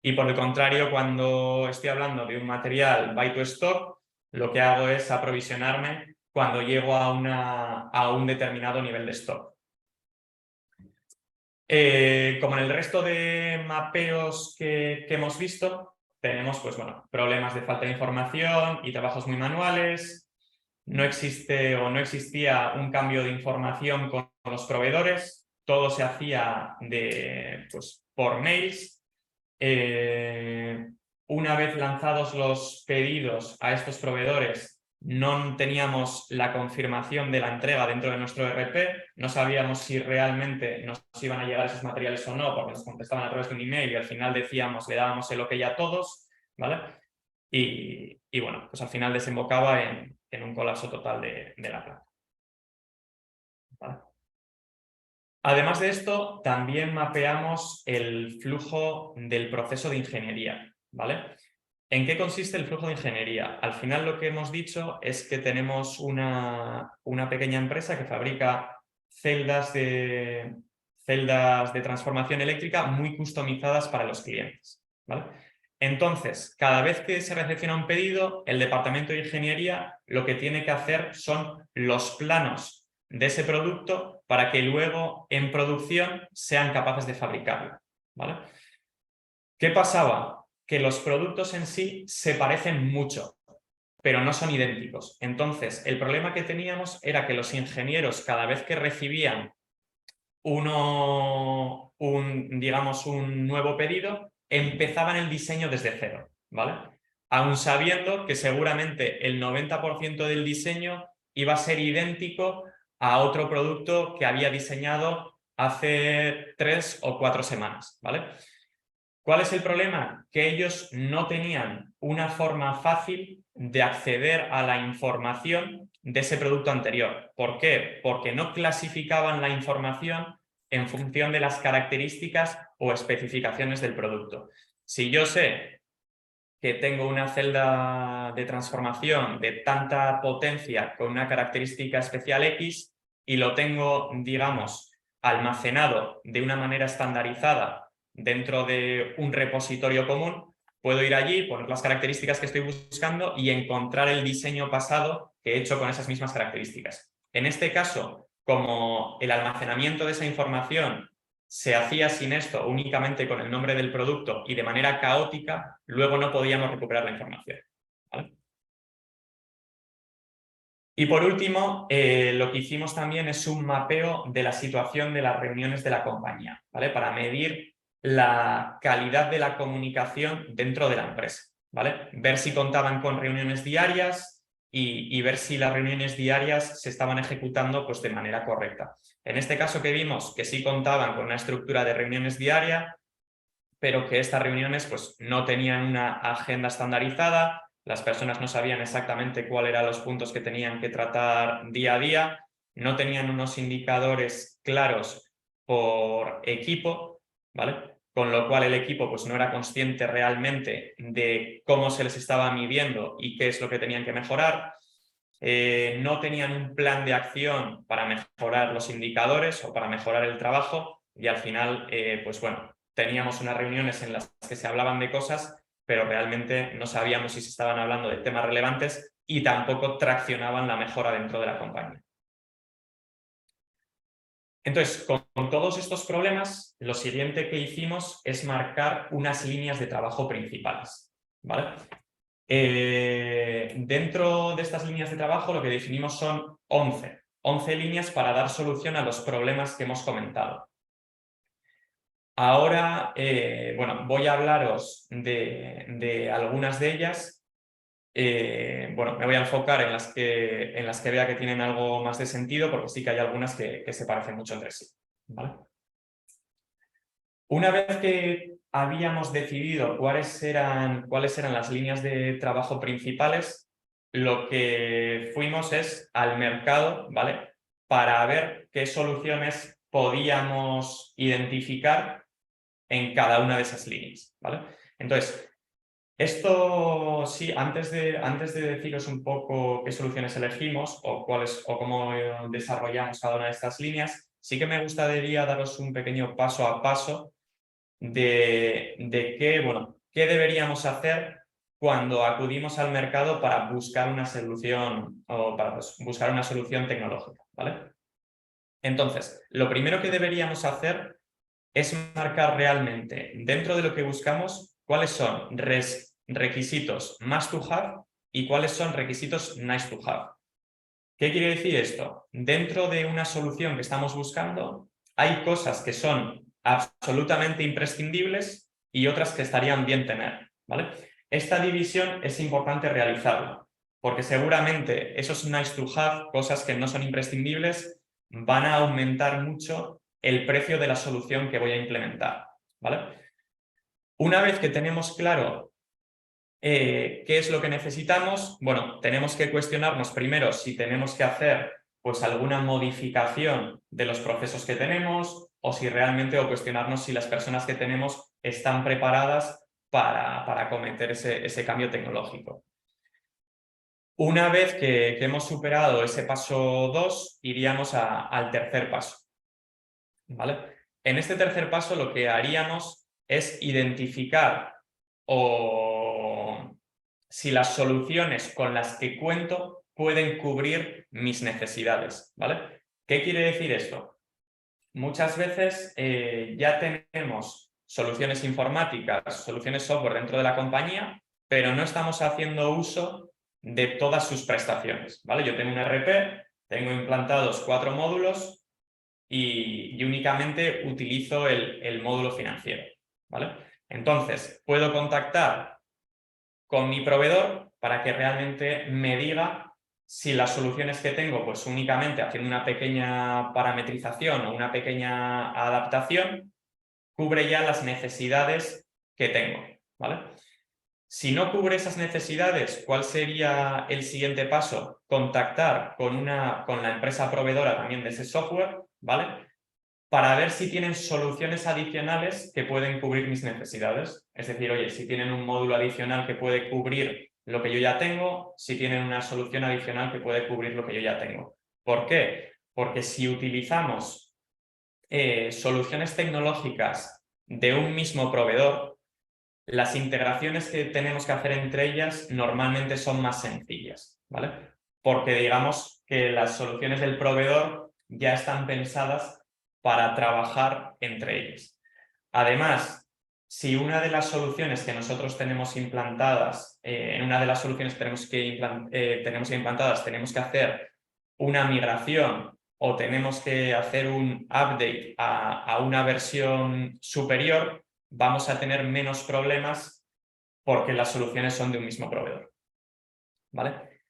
y por el contrario, cuando estoy hablando de un material buy to stock, lo que hago es aprovisionarme cuando llego a un determinado nivel de stock. Como en el resto de mapeos que hemos visto, tenemos pues, bueno, problemas de falta de información y trabajos muy manuales. No existe o no existía un cambio de información con los proveedores. Todo se hacía pues, por mails. Una vez lanzados los pedidos a estos proveedores, no teníamos la confirmación de la entrega dentro de nuestro ERP, no sabíamos si realmente nos iban a llegar esos materiales o no, porque nos contestaban a través de un email y al final decíamos, le dábamos el OK a todos, ¿vale? Y bueno, pues al final desembocaba en un colapso total de la planta. ¿Vale? Además de esto, también mapeamos el flujo del proceso de ingeniería, ¿vale? ¿En qué consiste el flujo de ingeniería? Al final lo que hemos dicho es que tenemos una pequeña empresa que fabrica celdas de transformación eléctrica muy customizadas para los clientes, ¿vale? Entonces, cada vez que se recepciona un pedido, el departamento de ingeniería lo que tiene que hacer son los planos de ese producto para que luego en producción sean capaces de fabricarlo, ¿vale? ¿Qué pasaba? Que los productos en sí se parecen mucho, pero no son idénticos. Entonces, el problema que teníamos era que los ingenieros, cada vez que recibían digamos, un nuevo pedido, empezaban el diseño desde cero, ¿vale? Aun sabiendo que seguramente el 90% del diseño iba a ser idéntico a otro producto que había diseñado hace 3 o 4 semanas, ¿vale? ¿Cuál es el problema? Que ellos no tenían una forma fácil de acceder a la información de ese producto anterior. ¿Por qué? Porque no clasificaban la información en función de las características o especificaciones del producto. Si yo sé que tengo una celda de transformación de tanta potencia con una característica especial X y lo tengo, digamos, almacenado de una manera estandarizada dentro de un repositorio común, puedo ir allí, poner las características que estoy buscando y encontrar el diseño pasado que he hecho con esas mismas características. En este caso, como el almacenamiento de esa información se hacía sin esto, únicamente con el nombre del producto y de manera caótica, luego no podíamos recuperar la información, ¿vale? Y por último, lo que hicimos también es un mapeo de la situación de las reuniones de la compañía, ¿vale? Para medir la calidad de la comunicación dentro de la empresa, ¿vale? Ver si contaban con reuniones diarias y ver si las reuniones diarias se estaban ejecutando pues, de manera correcta. En este caso que vimos que sí contaban con una estructura de reuniones diaria, pero que estas reuniones pues, no tenían una agenda estandarizada, las personas no sabían exactamente cuáles eran los puntos que tenían que tratar día a día, no tenían unos indicadores claros por equipo, ¿vale? Con lo cual el equipo pues, no era consciente realmente de cómo se les estaba midiendo y qué es lo que tenían que mejorar. No tenían un plan de acción para mejorar los indicadores o para mejorar el trabajo y al final, pues bueno, teníamos unas reuniones en las que se hablaban de cosas, pero realmente no sabíamos si se estaban hablando de temas relevantes y tampoco traccionaban la mejora dentro de la compañía. Entonces, con todos estos problemas, lo siguiente que hicimos es marcar unas líneas de trabajo principales, ¿vale? Dentro de estas líneas de trabajo lo que definimos son 11 líneas para dar solución a los problemas que hemos comentado. Ahora, bueno, voy a hablaros de algunas de ellas. Bueno, me voy a enfocar en las que vea que tienen algo más de sentido, porque sí que hay algunas que se parecen mucho entre sí, ¿vale? Una vez que habíamos decidido cuáles eran las líneas de trabajo principales, lo que fuimos es al mercado, ¿vale? Para ver qué soluciones podíamos identificar en cada una de esas líneas, ¿vale? Entonces, esto sí, antes de deciros un poco qué soluciones elegimos o cómo desarrollamos cada una de estas líneas, sí que me gustaría daros un pequeño paso a paso de qué deberíamos hacer cuando acudimos al mercado para buscar una solución o para buscar una solución tecnológica, ¿vale? Entonces, lo primero que deberíamos hacer es marcar realmente dentro de lo que buscamos cuáles son requisitos must to have y cuáles son requisitos nice to have. ¿Qué quiere decir esto? Dentro de una solución que estamos buscando hay cosas que son absolutamente imprescindibles y otras que estarían bien tener, ¿vale? Esta división es importante realizarla, porque seguramente esos nice to have, cosas que no son imprescindibles, van a aumentar mucho el precio de la solución que voy a implementar, ¿vale? Una vez que tenemos claro ¿qué es lo que necesitamos? Bueno, tenemos que cuestionarnos primero si tenemos que hacer pues alguna modificación de los procesos que tenemos o si realmente, o cuestionarnos si las personas que tenemos están preparadas para acometer ese cambio tecnológico. Una vez que hemos superado ese paso 2, iríamos al tercer paso, ¿vale? En este tercer paso lo que haríamos es identificar si las soluciones con las que cuento pueden cubrir mis necesidades, ¿vale? ¿Qué quiere decir esto? Muchas veces ya tenemos soluciones informáticas, soluciones software dentro de la compañía, pero no estamos haciendo uso de todas sus prestaciones, ¿vale? Yo tengo un ERP, tengo implantados 4 módulos y únicamente utilizo el módulo financiero, ¿vale? Entonces, puedo contactar con mi proveedor para que realmente me diga si las soluciones que tengo, pues únicamente haciendo una pequeña parametrización o una pequeña adaptación, cubre ya las necesidades que tengo, ¿vale? Si no cubre esas necesidades, ¿cuál sería el siguiente paso? Contactar con la empresa proveedora también de ese software, ¿vale? Para ver si tienen soluciones adicionales que pueden cubrir mis necesidades. Es decir, oye, si tienen un módulo adicional que puede cubrir lo que yo ya tengo, si tienen una solución adicional que puede cubrir lo que yo ya tengo. ¿Por qué? Porque si utilizamos soluciones tecnológicas de un mismo proveedor, las integraciones que tenemos que hacer entre ellas normalmente son más sencillas, ¿vale? Porque digamos que las soluciones del proveedor ya están pensadas para trabajar entre ellas. Además, si una de las soluciones que nosotros tenemos implantadas, en una de las soluciones que tenemos implantadas, tenemos que hacer una migración o tenemos que hacer un update a una versión superior, vamos a tener menos problemas porque las soluciones son de un mismo proveedor, ¿vale?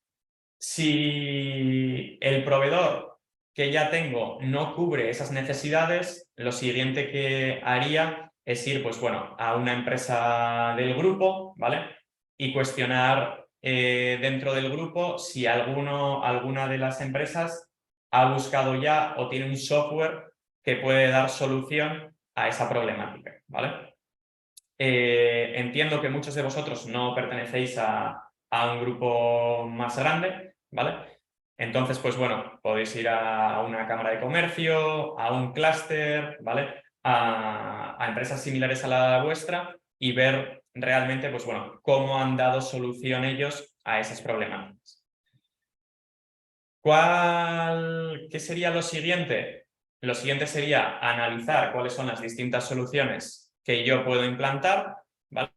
Si el proveedor que ya tengo no cubre esas necesidades, lo siguiente que haría es ir, pues bueno, a una empresa del grupo, ¿vale? Y cuestionar dentro del grupo si alguna de las empresas ha buscado ya o tiene un software que puede dar solución a esa problemática, ¿vale? Entiendo que muchos de vosotros no pertenecéis a un grupo más grande, ¿vale? Entonces, pues bueno, podéis ir a una cámara de comercio, a un clúster, ¿vale? A empresas similares a la vuestra y ver realmente, pues bueno, cómo han dado solución ellos a esas problemáticas. ¿Qué sería lo siguiente? Lo siguiente sería analizar cuáles son las distintas soluciones que yo puedo implantar, ¿vale?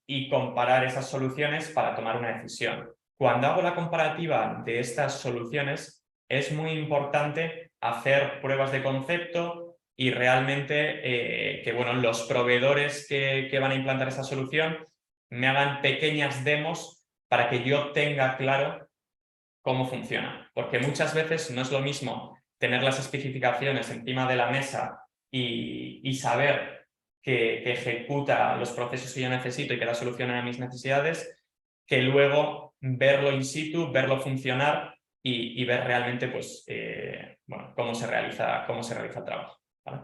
Y comparar esas soluciones para tomar una decisión. Cuando hago la comparativa de estas soluciones, es muy importante hacer pruebas de concepto y realmente que bueno, los proveedores que van a implantar esa solución me hagan pequeñas demos para que yo tenga claro cómo funciona. Porque muchas veces no es lo mismo tener las especificaciones encima de la mesa y saber que ejecuta los procesos que yo necesito y que da solución a mis necesidades, que luego verlo in situ, verlo funcionar y ver realmente pues, bueno, cómo se realiza el trabajo, ¿vale?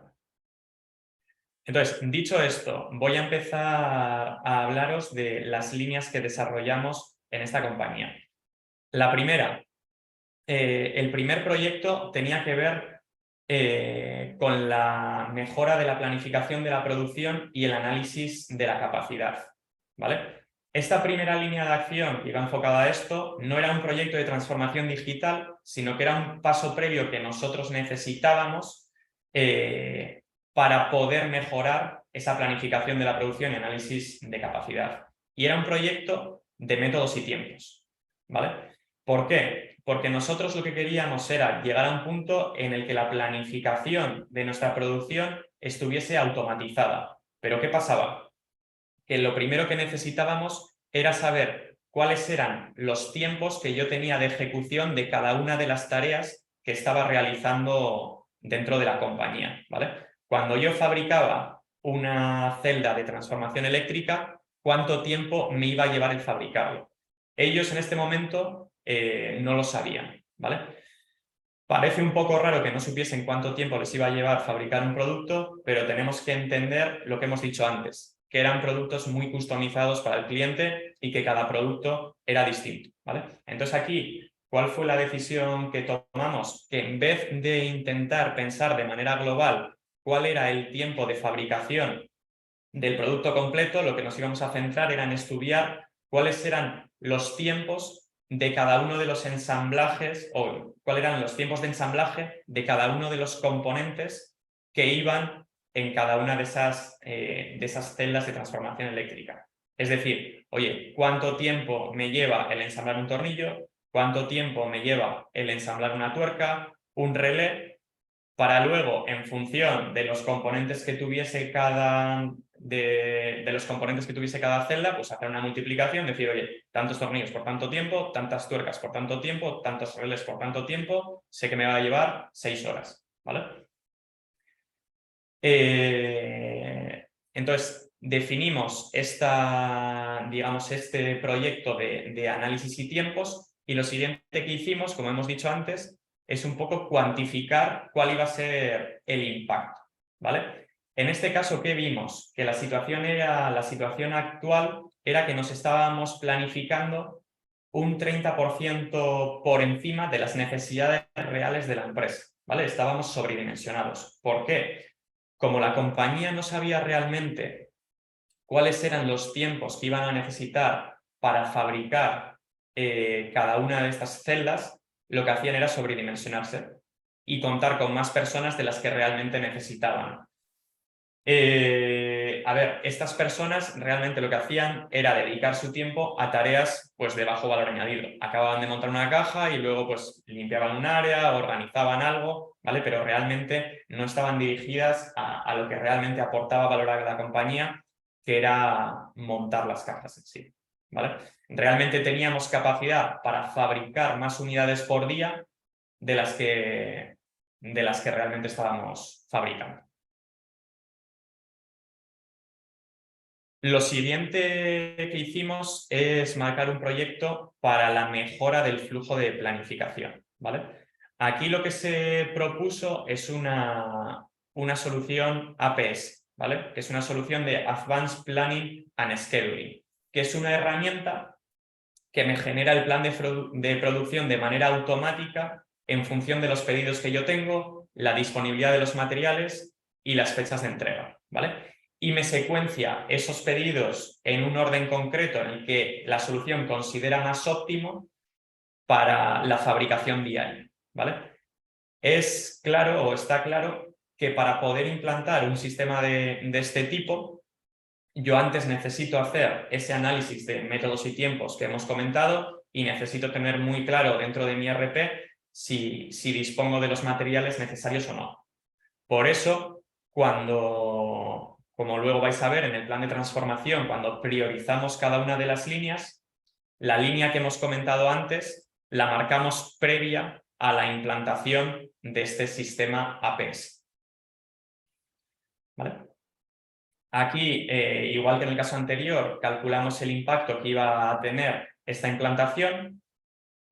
Entonces, dicho esto, voy a empezar a hablaros de las líneas que desarrollamos en esta compañía. La primera, el primer proyecto tenía que ver con la mejora de la planificación de la producción y el análisis de la capacidad, ¿vale? Esta primera línea de acción que iba enfocada a esto no era un proyecto de transformación digital, sino que era un paso previo que nosotros necesitábamos para poder mejorar esa planificación de la producción y análisis de capacidad. Y era un proyecto de métodos y tiempos, ¿vale? ¿Por qué? Porque nosotros lo que queríamos era llegar a un punto en el que la planificación de nuestra producción estuviese automatizada. ¿Pero qué pasaba? Que lo primero que necesitábamos era saber cuáles eran los tiempos que yo tenía de ejecución de cada una de las tareas que estaba realizando dentro de la compañía, ¿vale? Cuando yo fabricaba una celda de transformación eléctrica, ¿cuánto tiempo me iba a llevar el fabricarlo? Ellos en este momento no lo sabían, ¿vale? Parece un poco raro que no supiesen cuánto tiempo les iba a llevar fabricar un producto, pero tenemos que entender lo que hemos dicho antes, que eran productos muy customizados para el cliente y que cada producto era distinto, ¿vale? Entonces aquí, ¿cuál fue la decisión que tomamos? Que en vez de intentar pensar de manera global cuál era el tiempo de fabricación del producto completo, lo que nos íbamos a centrar era en estudiar cuáles eran los tiempos de cada uno de los ensamblajes o cuáles eran los tiempos de ensamblaje de cada uno de los componentes que iban en cada una de esas celdas de transformación eléctrica. Es decir, oye, ¿cuánto tiempo me lleva el ensamblar un tornillo? ¿Cuánto tiempo me lleva el ensamblar una tuerca, un relé? Para luego, en función de los componentes que tuviese cada celda, pues hacer una multiplicación, decir, oye, tantos tornillos por tanto tiempo, tantas tuercas por tanto tiempo, tantos relés por tanto tiempo, sé que me va a llevar 6 horas, ¿vale? Entonces, definimos este proyecto de análisis y tiempos, y lo siguiente que hicimos, como hemos dicho antes, es un poco cuantificar cuál iba a ser el impacto, ¿vale? En este caso, ¿qué vimos? Que la situación actual era que nos estábamos planificando un 30% por encima de las necesidades reales de la empresa, ¿vale? Estábamos sobredimensionados. ¿Por qué? Como la compañía no sabía realmente cuáles eran los tiempos que iban a necesitar para fabricar cada una de estas celdas, lo que hacían era sobredimensionarse y contar con más personas de las que realmente necesitaban. A ver, estas personas realmente lo que hacían era dedicar su tiempo a tareas pues, de bajo valor añadido. Acababan de montar una caja y luego pues, limpiaban un área, organizaban algo, ¿vale? Pero realmente no estaban dirigidas a lo que realmente aportaba valor a la compañía, que era montar las cajas en sí, ¿vale? Realmente teníamos capacidad para fabricar más unidades por día de las que realmente estábamos fabricando. Lo siguiente que hicimos es marcar un proyecto para la mejora del flujo de planificación, ¿vale? Aquí lo que se propuso es una solución APS, ¿vale? Que es una solución de Advanced Planning and Scheduling, que es una herramienta que me genera el plan de producción de manera automática en función de los pedidos que yo tengo, la disponibilidad de los materiales y las fechas de entrega, ¿vale? Y me secuencia esos pedidos en un orden concreto en el que la solución considera más óptimo para la fabricación diaria, ¿vale? Es claro o está claro que para poder implantar un sistema de este tipo, yo antes necesito hacer ese análisis de métodos y tiempos que hemos comentado y necesito tener muy claro dentro de mi RP si dispongo de los materiales necesarios o no. Por eso, como luego vais a ver en el plan de transformación, cuando priorizamos cada una de las líneas, la línea que hemos comentado antes la marcamos previa a la implantación de este sistema APS. ¿Vale? Aquí, igual que en el caso anterior, calculamos el impacto que iba a tener esta implantación.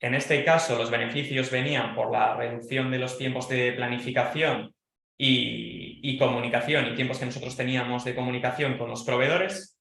En este caso, los beneficios venían por la reducción de los tiempos de planificación y comunicación y tiempos que nosotros teníamos de comunicación con los proveedores.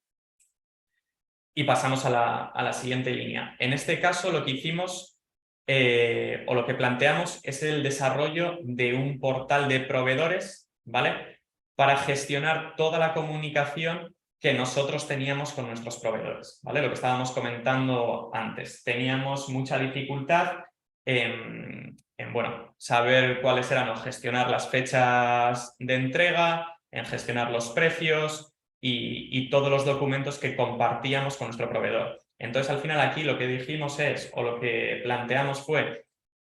Y pasamos a la siguiente línea. En este caso, lo que hicimos o lo que planteamos es el desarrollo de un portal de proveedores, ¿vale? Para gestionar toda la comunicación que nosotros teníamos con nuestros proveedores, ¿vale? Lo que estábamos comentando antes. Teníamos mucha dificultad en bueno, saber cuáles eran o gestionar las fechas de entrega, en gestionar los precios y todos los documentos que compartíamos con nuestro proveedor. Entonces, al final aquí lo que dijimos o lo que planteamos fue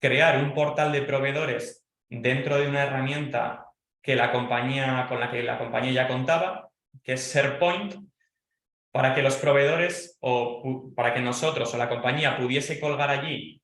crear un portal de proveedores dentro de una herramienta con la que la compañía ya contaba, que es SharePoint, para que los proveedores o para que nosotros o la compañía pudiese colgar allí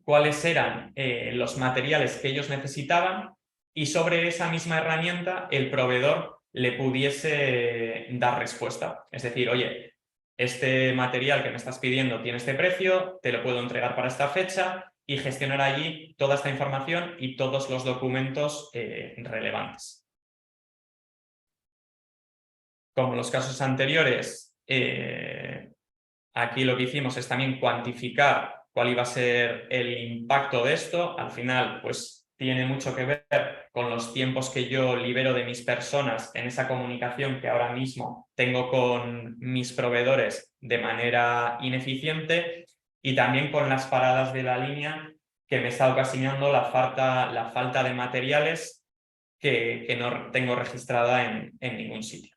cuáles eran los materiales que ellos necesitaban y sobre esa misma herramienta el proveedor le pudiese dar respuesta. Es decir, oye, este material que me estás pidiendo tiene este precio, te lo puedo entregar para esta fecha y gestionar allí toda esta información y todos los documentos relevantes. Como en los casos anteriores, aquí lo que hicimos es también cuantificar cuál iba a ser el impacto de esto. Al final, pues tiene mucho que ver con los tiempos que yo libero de mis personas en esa comunicación que ahora mismo tengo con mis proveedores de manera ineficiente y también con las paradas de la línea que me está ocasionando la falta de materiales que no tengo registrada en ningún sitio.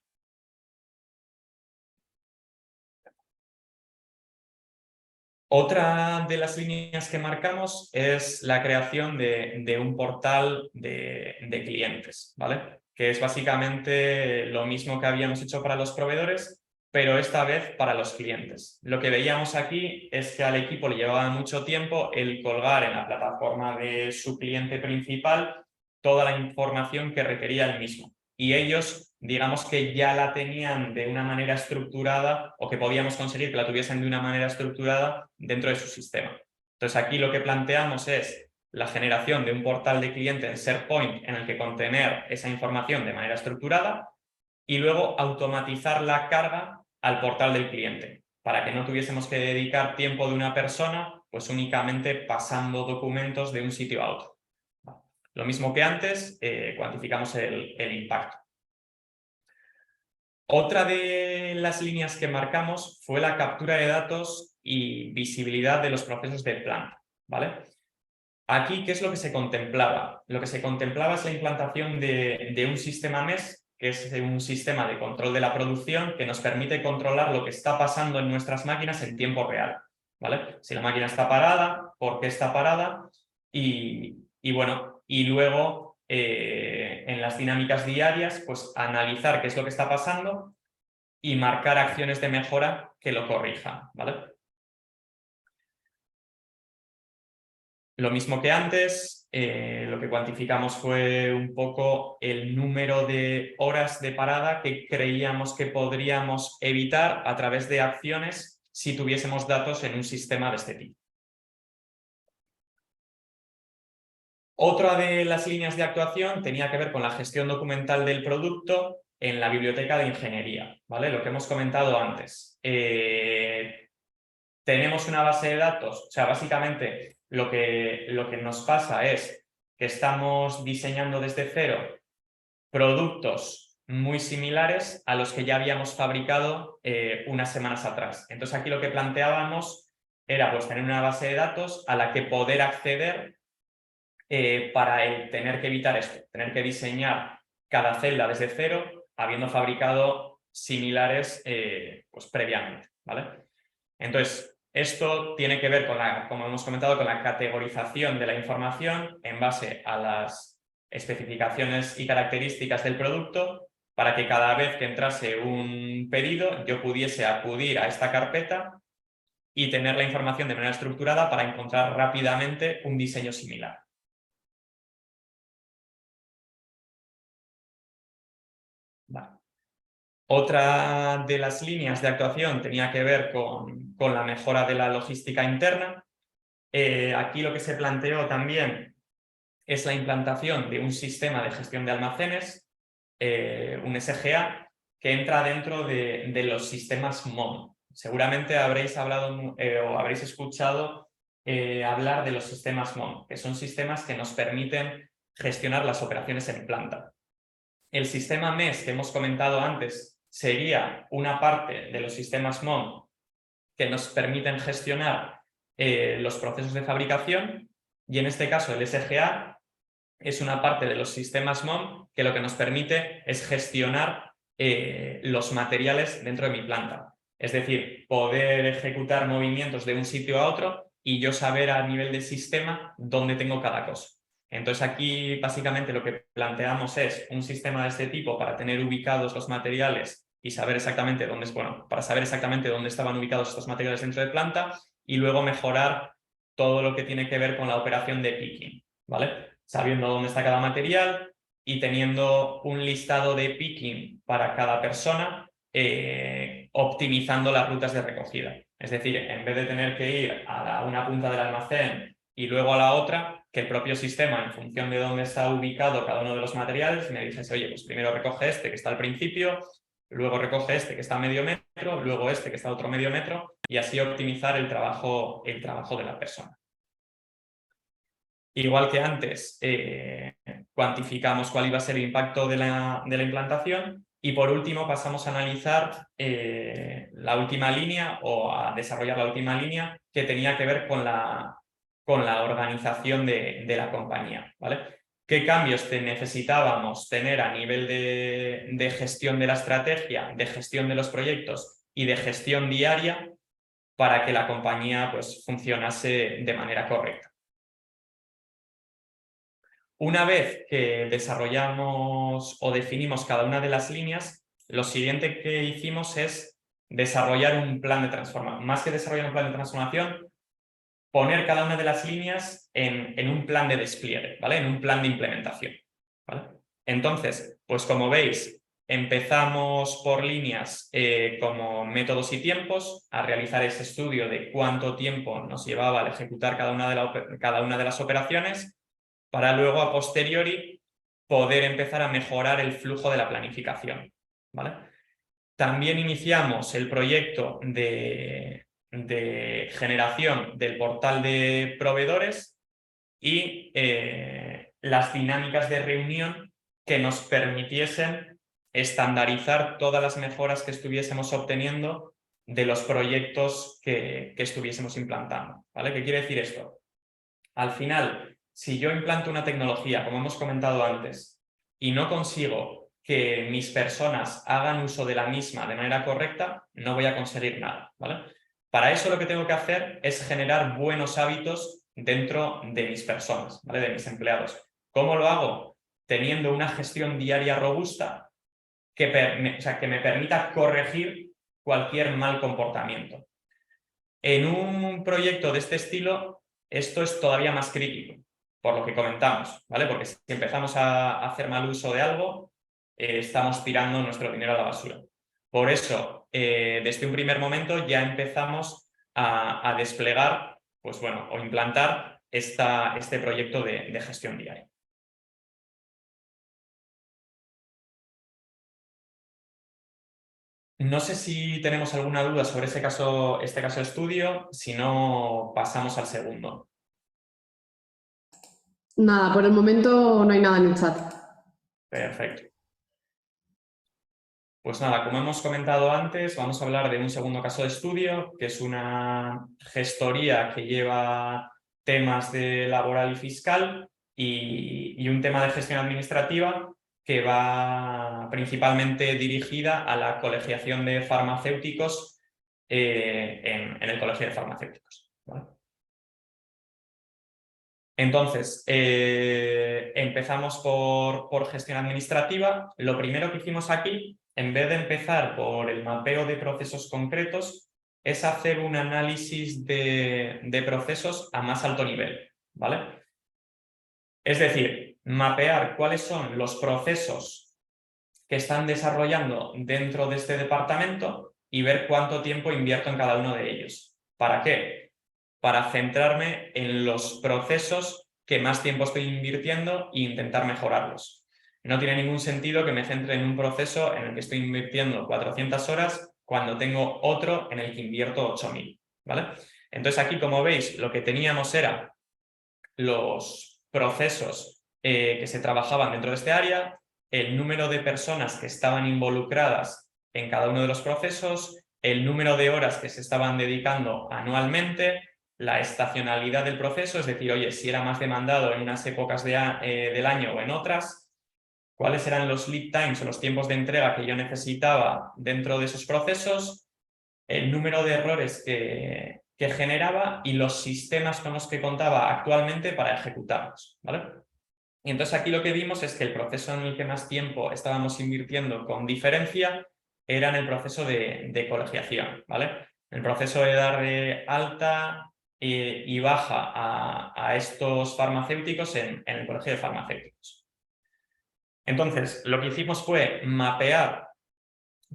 Otra de las líneas que marcamos es la creación de un portal de clientes, ¿vale? Que es básicamente lo mismo que habíamos hecho para los proveedores, pero esta vez para los clientes. Lo que veíamos aquí es que al equipo le llevaba mucho tiempo el colgar en la plataforma de su cliente principal toda la información que requería el mismo. Y ellos, digamos que ya la tenían de una manera estructurada o que podíamos conseguir que la tuviesen de una manera estructurada dentro de su sistema. Entonces aquí lo que planteamos es la generación de un portal de cliente en SharePoint en el que contener esa información de manera estructurada y luego automatizar la carga al portal del cliente para que no tuviésemos que dedicar tiempo de una persona pues únicamente pasando documentos de un sitio a otro. Lo mismo que antes, cuantificamos el impacto. Otra de las líneas que marcamos fue la captura de datos y visibilidad de los procesos de planta, ¿vale? Aquí, ¿qué es lo que se contemplaba? Lo que se contemplaba es la implantación de un sistema MES, que es un sistema de control de la producción que nos permite controlar lo que está pasando en nuestras máquinas en tiempo real, ¿vale? Si la máquina está parada, por qué está parada y bueno, y luego en las dinámicas diarias, pues analizar qué es lo que está pasando y marcar acciones de mejora que lo corrijan, ¿vale? Lo mismo que antes, lo que cuantificamos fue un poco el número de horas de parada que creíamos que podríamos evitar a través de acciones si tuviésemos datos en un sistema de este tipo. Otra de las líneas de actuación tenía que ver con la gestión documental del producto en la biblioteca de ingeniería, ¿vale? Lo que hemos comentado antes. Tenemos una base de datos, o sea, básicamente lo que nos pasa es que estamos diseñando desde cero productos muy similares a los que ya habíamos fabricado unas semanas atrás. Entonces aquí lo que planteábamos era pues tener una base de datos a la que poder acceder para tener que evitar esto, tener que diseñar cada celda desde cero, habiendo fabricado similares pues previamente, ¿vale? Entonces, esto tiene que ver con como hemos comentado, con la categorización de la información en base a las especificaciones y características del producto para que cada vez que entrase un pedido yo pudiese acudir a esta carpeta y tener la información de manera estructurada para encontrar rápidamente un diseño similar. Vale. Otra de las líneas de actuación tenía que ver con la mejora de la logística interna. Aquí lo que se planteó también es la implantación de un sistema de gestión de almacenes, un SGA, que entra dentro de los sistemas MOM. Seguramente habréis hablado o habréis escuchado hablar de los sistemas MOM, que son sistemas que nos permiten gestionar las operaciones en planta. El sistema MES que hemos comentado antes sería una parte de los sistemas MOM que nos permiten gestionar los procesos de fabricación y en este caso el SGA es una parte de los sistemas MOM que lo que nos permite es gestionar los materiales dentro de mi planta. Es decir, poder ejecutar movimientos de un sitio a otro y yo saber a nivel de sistema dónde tengo cada cosa. Entonces aquí básicamente lo que planteamos es un sistema de este tipo para tener ubicados los materiales y saber exactamente dónde, para saber exactamente dónde estaban ubicados estos materiales dentro de planta y luego mejorar todo lo que tiene que ver con la operación de picking, ¿vale? Sabiendo dónde está cada material y teniendo un listado de picking para cada persona, optimizando las rutas de recogida. Es decir, en vez de tener que ir a una punta del almacén y luego a la otra, que el propio sistema, en función de dónde está ubicado cada uno de los materiales, me dijese, oye, pues primero recoge este que está al principio, luego recoge este que está a medio metro, luego este que está a otro medio metro, y así optimizar el trabajo de la persona. Igual que antes, cuantificamos cuál iba a ser el impacto de la implantación y por último pasamos a analizar la última línea o a desarrollar la última línea que tenía que ver con la organización de la compañía, ¿vale? ¿Qué cambios necesitábamos tener a nivel de gestión de la estrategia, de gestión de los proyectos y de gestión diaria para que la compañía pues, funcionase de manera correcta? Una vez que desarrollamos o definimos cada una de las líneas, lo siguiente que hicimos es desarrollar un plan de transformación. Más que desarrollar un plan de transformación, poner cada una de las líneas en un plan de despliegue, ¿vale? En un plan de implementación, ¿vale? Entonces, pues como veis, empezamos por líneas como métodos y tiempos, a realizar ese estudio de cuánto tiempo nos llevaba al ejecutar cada una de las operaciones, para luego, a posteriori, poder empezar a mejorar el flujo de la planificación, ¿vale? También iniciamos el proyecto de generación del portal de proveedores y las dinámicas de reunión que nos permitiesen estandarizar todas las mejoras que estuviésemos obteniendo de los proyectos que estuviésemos implantando, ¿vale? ¿Qué quiere decir esto? Al final, si yo implanto una tecnología, como hemos comentado antes, y no consigo que mis personas hagan uso de la misma de manera correcta, no voy a conseguir nada, ¿vale? Para eso lo que tengo que hacer es generar buenos hábitos dentro de mis personas, ¿vale? De mis empleados. ¿Cómo lo hago? Teniendo una gestión diaria robusta que me permita corregir cualquier mal comportamiento. En un proyecto de este estilo, esto es todavía más crítico, por lo que comentamos, ¿vale? Porque si empezamos a hacer mal uso de algo, estamos tirando nuestro dinero a la basura. Por eso, desde un primer momento ya empezamos a desplegar, pues bueno, o implantar este proyecto de gestión diaria. No sé si tenemos alguna duda sobre este caso de estudio, si no pasamos al segundo. Nada, por el momento no hay nada en el chat. Perfecto. Pues nada, como hemos comentado antes, vamos a hablar de un segundo caso de estudio, que es una gestoría que lleva temas de laboral y fiscal y un tema de gestión administrativa que va principalmente dirigida a la colegiación de farmacéuticos en el Colegio de Farmacéuticos, ¿vale? Entonces, empezamos por gestión administrativa. Lo primero que hicimos aquí, en vez de empezar por el mapeo de procesos concretos, es hacer un análisis de procesos a más alto nivel, ¿vale? Es decir, mapear cuáles son los procesos que están desarrollando dentro de este departamento y ver cuánto tiempo invierto en cada uno de ellos. ¿Para qué? Para centrarme en los procesos que más tiempo estoy invirtiendo e intentar mejorarlos. No tiene ningún sentido que me centre en un proceso en el que estoy invirtiendo 400 horas cuando tengo otro en el que invierto 8.000, ¿vale? Entonces aquí, como veis, lo que teníamos era los procesos que se trabajaban dentro de este área, el número de personas que estaban involucradas en cada uno de los procesos, el número de horas que se estaban dedicando anualmente, la estacionalidad del proceso, es decir, oye, si era más demandado en unas épocas del año o en otras, cuáles eran los lead times o los tiempos de entrega que yo necesitaba dentro de esos procesos, el número de errores que generaba y los sistemas con los que contaba actualmente para ejecutarlos, ¿vale? Y entonces aquí lo que vimos es que el proceso en el que más tiempo estábamos invirtiendo con diferencia era en el proceso de colegiación, ¿vale? El proceso de dar alta y baja a estos farmacéuticos en el colegio de farmacéuticos. Entonces, lo que hicimos fue mapear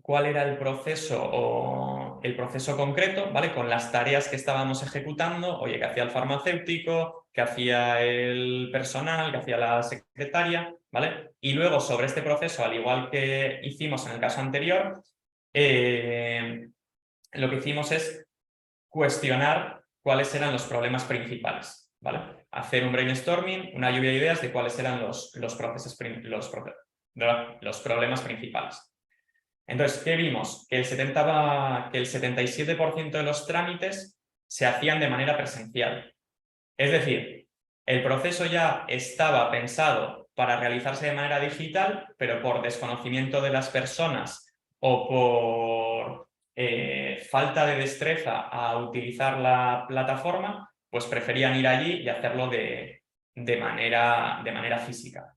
cuál era el proceso o el proceso concreto, ¿vale? Con las tareas que estábamos ejecutando, oye, que hacía el farmacéutico, que hacía el personal, que hacía la secretaria, ¿vale? Y luego sobre este proceso, al igual que hicimos en el caso anterior, lo que hicimos es cuestionar cuáles eran los problemas principales, ¿vale? Hacer un brainstorming, una lluvia de ideas de cuáles eran los problemas principales. Entonces, ¿qué vimos? Que el 77% de los trámites se hacían de manera presencial. Es decir, el proceso ya estaba pensado para realizarse de manera digital, pero por desconocimiento de las personas o por falta de destreza a utilizar la plataforma, pues preferían ir allí y hacerlo de manera física.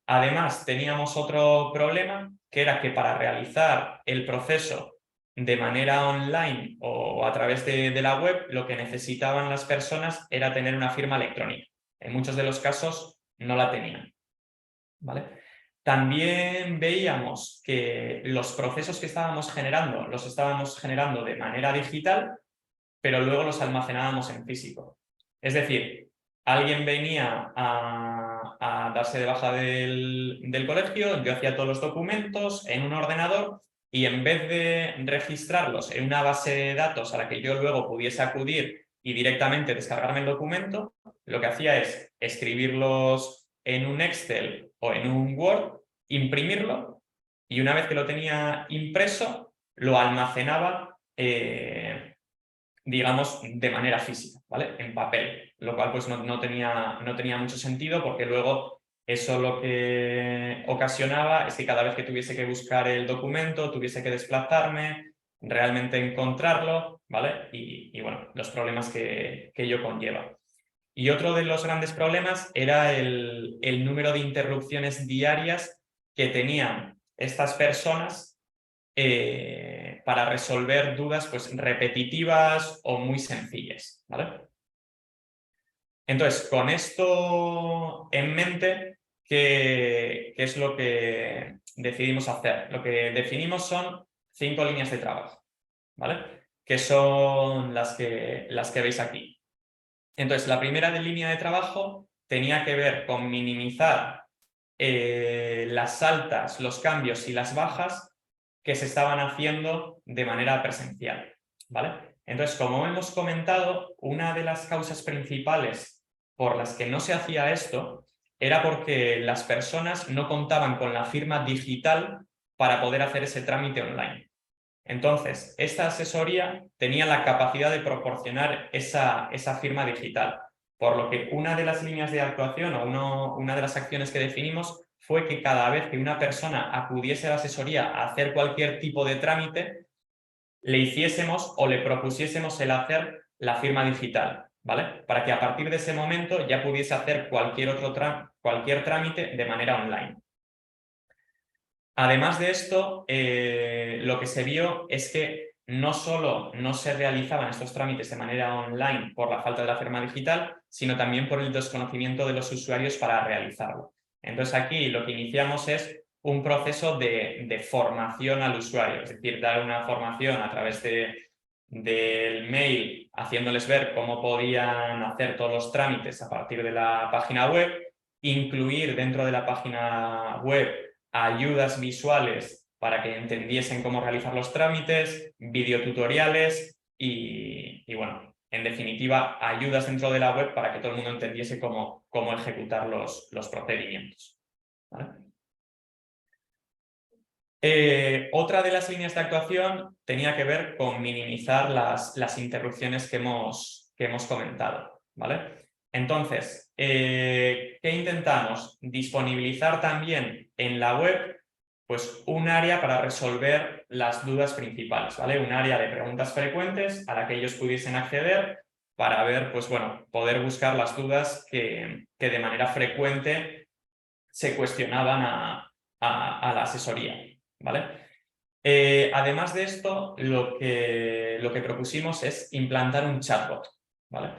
Además, teníamos otro problema, que era que para realizar el proceso de manera online o a través de la web, lo que necesitaban las personas era tener una firma electrónica. En muchos de los casos no la tenían, ¿vale? También veíamos que los procesos que estábamos generando, los estábamos generando de manera digital, pero luego los almacenábamos en físico. Es decir, alguien venía a darse de baja del colegio, yo hacía todos los documentos en un ordenador y en vez de registrarlos en una base de datos a la que yo luego pudiese acudir y directamente descargarme el documento, lo que hacía es escribirlos en un Excel o en un Word, imprimirlo y una vez que lo tenía impreso, lo almacenaba digamos, de manera física, ¿vale? En papel, lo cual pues no tenía mucho sentido porque luego eso lo que ocasionaba es que cada vez que tuviese que buscar el documento, tuviese que desplazarme, realmente encontrarlo, ¿vale? Y bueno, los problemas que ello conlleva. Y otro de los grandes problemas era el número de interrupciones diarias que tenían estas personas para resolver dudas pues, repetitivas o muy sencillas, ¿vale? Entonces, con esto en mente, ¿qué es lo que decidimos hacer? Lo que definimos son 5 líneas de trabajo, ¿vale? Que son las que veis aquí. Entonces, la primera línea de trabajo tenía que ver con minimizar las altas, los cambios y las bajas que se estaban haciendo de manera presencial, ¿vale? Entonces, como hemos comentado, una de las causas principales por las que no se hacía esto era porque las personas no contaban con la firma digital para poder hacer ese trámite online. Entonces, esta asesoría tenía la capacidad de proporcionar esa firma digital, por lo que una de las líneas de actuación o una de las acciones que definimos fue que cada vez que una persona acudiese a la asesoría a hacer cualquier tipo de trámite, le hiciésemos o le propusiésemos el hacer la firma digital, ¿vale? Para que a partir de ese momento ya pudiese hacer cualquier trámite de manera online. Además de esto, lo que se vio es que no solo no se realizaban estos trámites de manera online por la falta de la firma digital, sino también por el desconocimiento de los usuarios para realizarlo. Entonces aquí lo que iniciamos es un proceso de formación al usuario, es decir, dar una formación a través del mail, haciéndoles ver cómo podían hacer todos los trámites a partir de la página web, incluir dentro de la página web ayudas visuales para que entendiesen cómo realizar los trámites, videotutoriales y bueno, en definitiva, ayudas dentro de la web para que todo el mundo entendiese cómo ejecutar los procedimientos, ¿vale? Otra de las líneas de actuación tenía que ver con minimizar las interrupciones que que hemos comentado, ¿vale? Entonces, ¿qué intentamos? Disponibilizar también en la web pues, un área para resolver las dudas principales, ¿vale? Un área de preguntas frecuentes a la que ellos pudiesen acceder para ver, pues bueno, poder buscar las dudas que de manera frecuente se cuestionaban a la asesoría, ¿vale? Además de esto, lo que propusimos es implantar un chatbot, ¿vale?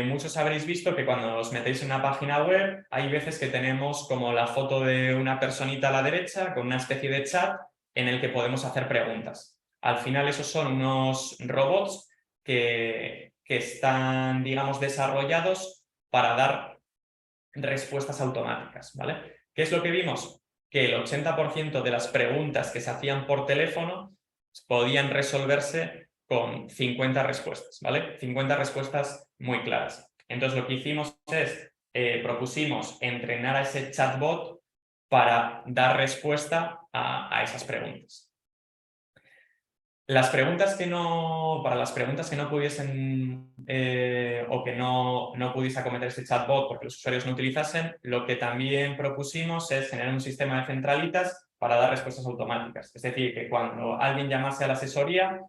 Muchos habréis visto que cuando os metéis en una página web hay veces que tenemos como la foto de una personita a la derecha con una especie de chat en el que podemos hacer preguntas. Al final esos son unos robots que están, digamos, desarrollados para dar respuestas automáticas, ¿vale? ¿Qué es lo que vimos? Que el 80% de las preguntas que se hacían por teléfono podían resolverse con 50 respuestas, ¿vale? 50 respuestas muy claras. Entonces lo que hicimos es, propusimos entrenar a ese chatbot para dar respuesta a esas preguntas. Para las preguntas que no pudiesen o que no pudiese acometer este chatbot porque los usuarios no utilizasen, lo que también propusimos es generar un sistema de centralitas para dar respuestas automáticas. Es decir, que cuando alguien llamase a la asesoría,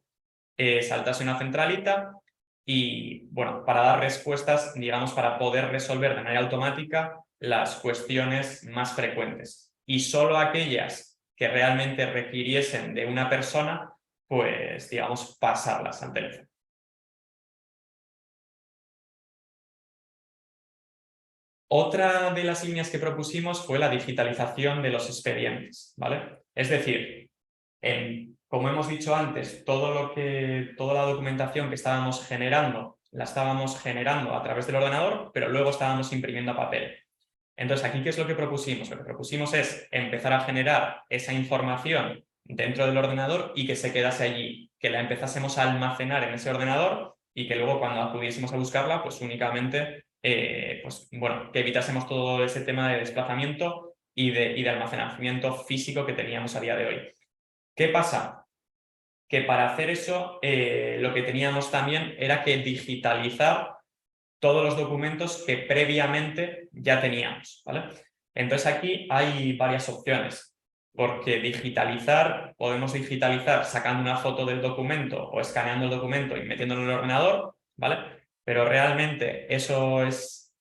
saltase una centralita y, bueno, para dar respuestas, digamos, para poder resolver de manera automática las cuestiones más frecuentes. Y solo aquellas que realmente requiriesen de una persona, pues, digamos, pasarlas al teléfono. Otra de las líneas que propusimos fue la digitalización de los expedientes, ¿vale? Es decir, como hemos dicho antes, toda la documentación que estábamos generando, la estábamos generando a través del ordenador, pero luego estábamos imprimiendo a papel. Entonces, aquí, ¿qué es lo que propusimos? Lo que propusimos es empezar a generar esa información dentro del ordenador y que se quedase allí, que la empezásemos a almacenar en ese ordenador y que luego cuando acudiésemos a buscarla, pues únicamente, pues, bueno, que evitásemos todo ese tema de desplazamiento y de almacenamiento físico que teníamos a día de hoy. ¿Qué pasa? Que para hacer eso, lo que teníamos también era que digitalizar todos los documentos que previamente ya teníamos, ¿vale? Entonces aquí hay varias opciones, porque podemos digitalizar sacando una foto del documento o escaneando el documento y metiéndolo en el ordenador, ¿vale? Pero realmente eso es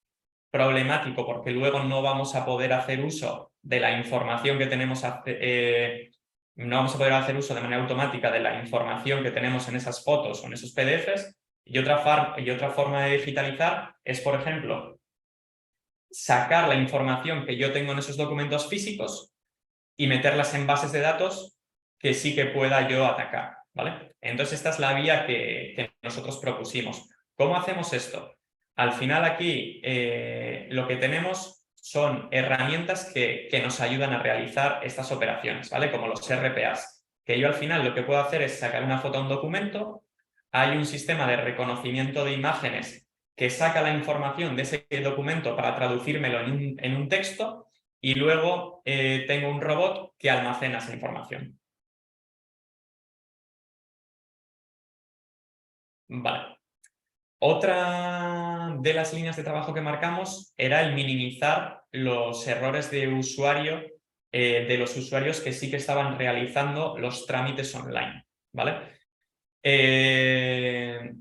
problemático porque luego no vamos a poder hacer uso de la información que tenemos, no vamos a poder hacer uso de manera automática de la información que tenemos en esas fotos o en esos PDFs. Y otra forma de digitalizar es, por ejemplo, sacar la información que yo tengo en esos documentos físicos y meterlas en bases de datos que sí que pueda yo atacar, ¿vale? Entonces esta es la vía que nosotros propusimos. ¿Cómo hacemos esto? Al final aquí lo que tenemos son herramientas que nos ayudan a realizar estas operaciones, ¿vale? Como los RPAs, que yo al final lo que puedo hacer es sacar una foto a un documento. Hay un sistema de reconocimiento de imágenes que saca la información de ese documento para traducírmelo en un texto y luego tengo un robot que almacena esa información. Vale. Otra de las líneas de trabajo que marcamos era el minimizar los errores de usuario de los usuarios que sí que estaban realizando los trámites online, ¿vale? ¿Qué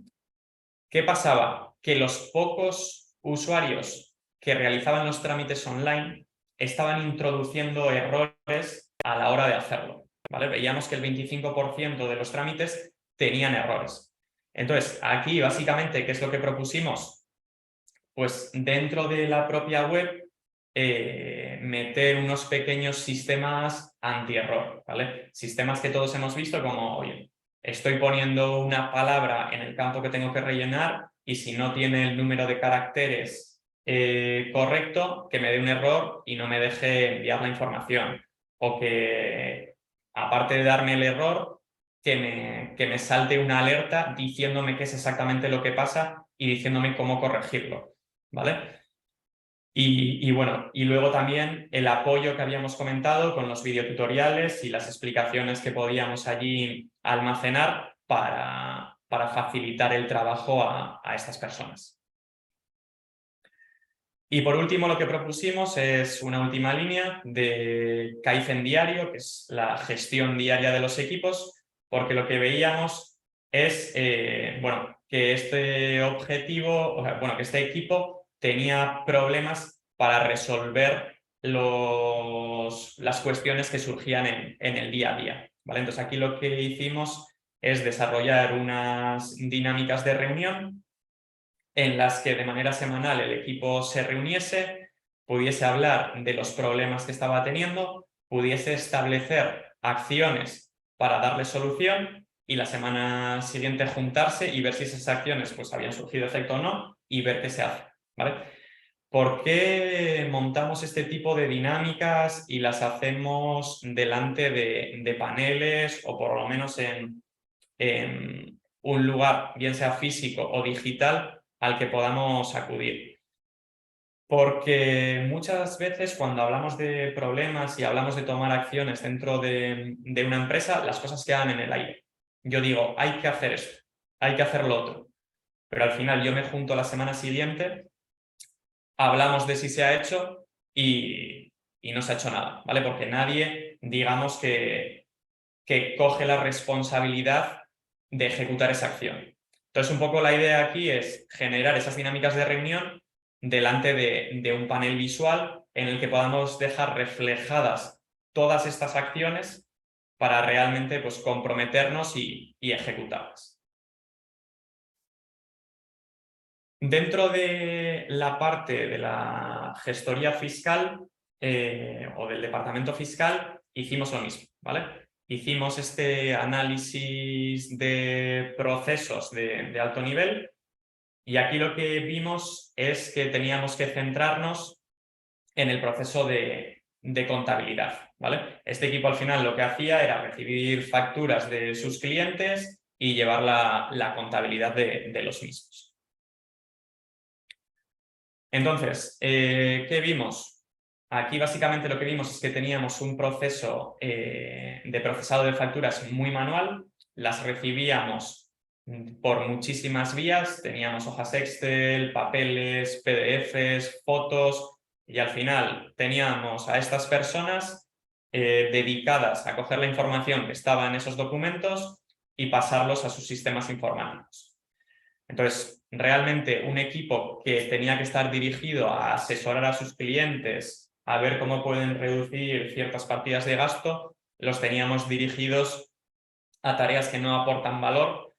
pasaba? Que los pocos usuarios que realizaban los trámites online estaban introduciendo errores a la hora de hacerlo, ¿vale? Veíamos que el 25% de los trámites tenían errores. Entonces, aquí básicamente, ¿qué es lo que propusimos? Pues dentro de la propia web meter unos pequeños sistemas antierror, ¿vale? Sistemas que todos hemos visto como, oye, estoy poniendo una palabra en el campo que tengo que rellenar y si no tiene el número de caracteres correcto, que me dé un error y no me deje enviar la información. O que, aparte de darme el error, que me salte una alerta diciéndome qué es exactamente lo que pasa y diciéndome cómo corregirlo, ¿vale? Y bueno, y luego también el apoyo que habíamos comentado con los videotutoriales y las explicaciones que podíamos allí almacenar para para facilitar el trabajo a estas personas. Y por último, lo que propusimos es una última línea de Kaizen diario, que es la gestión diaria de los equipos, porque lo que veíamos es que este objetivo, que este equipo tenía problemas para resolver las cuestiones que surgían en el día a día, ¿vale? Entonces aquí lo que hicimos es desarrollar unas dinámicas de reunión en las que de manera semanal el equipo se reuniese, pudiese hablar de los problemas que estaba teniendo, pudiese establecer acciones para darle solución y la semana siguiente juntarse y ver si esas acciones pues, habían surgido efecto o no y ver qué se hace, ¿vale? ¿Por qué montamos este tipo de dinámicas y las hacemos delante de paneles o por lo menos en un lugar, bien sea físico o digital, al que podamos acudir? Porque muchas veces cuando hablamos de problemas y hablamos de tomar acciones dentro de una empresa, las cosas quedan en el aire. Yo digo, hay que hacer esto, hay que hacer lo otro, pero al final yo me junto la semana siguiente, hablamos de si se ha hecho y no se ha hecho nada, ¿vale? Porque nadie, digamos que coge la responsabilidad de ejecutar esa acción. Entonces, un poco la idea aquí es generar esas dinámicas de reunión delante de un panel visual en el que podamos dejar reflejadas todas estas acciones para realmente pues, comprometernos y ejecutarlas. Dentro de la parte de la gestoría fiscal o del departamento fiscal hicimos lo mismo, ¿vale? Hicimos este análisis de procesos de alto nivel y aquí lo que vimos es que teníamos que centrarnos en el proceso de contabilidad, ¿vale? Este equipo al final lo que hacía era recibir facturas de sus clientes y llevar la contabilidad de los mismos. Entonces, ¿qué vimos? Aquí básicamente lo que vimos es que teníamos un proceso de procesado de facturas muy manual, las recibíamos por muchísimas vías, teníamos hojas Excel, papeles, PDFs, fotos y al final teníamos a estas personas dedicadas a coger la información que estaba en esos documentos y pasarlos a sus sistemas informáticos. Entonces, realmente un equipo que tenía que estar dirigido a asesorar a sus clientes, a ver cómo pueden reducir ciertas partidas de gasto, los teníamos dirigidos a tareas que no aportan valor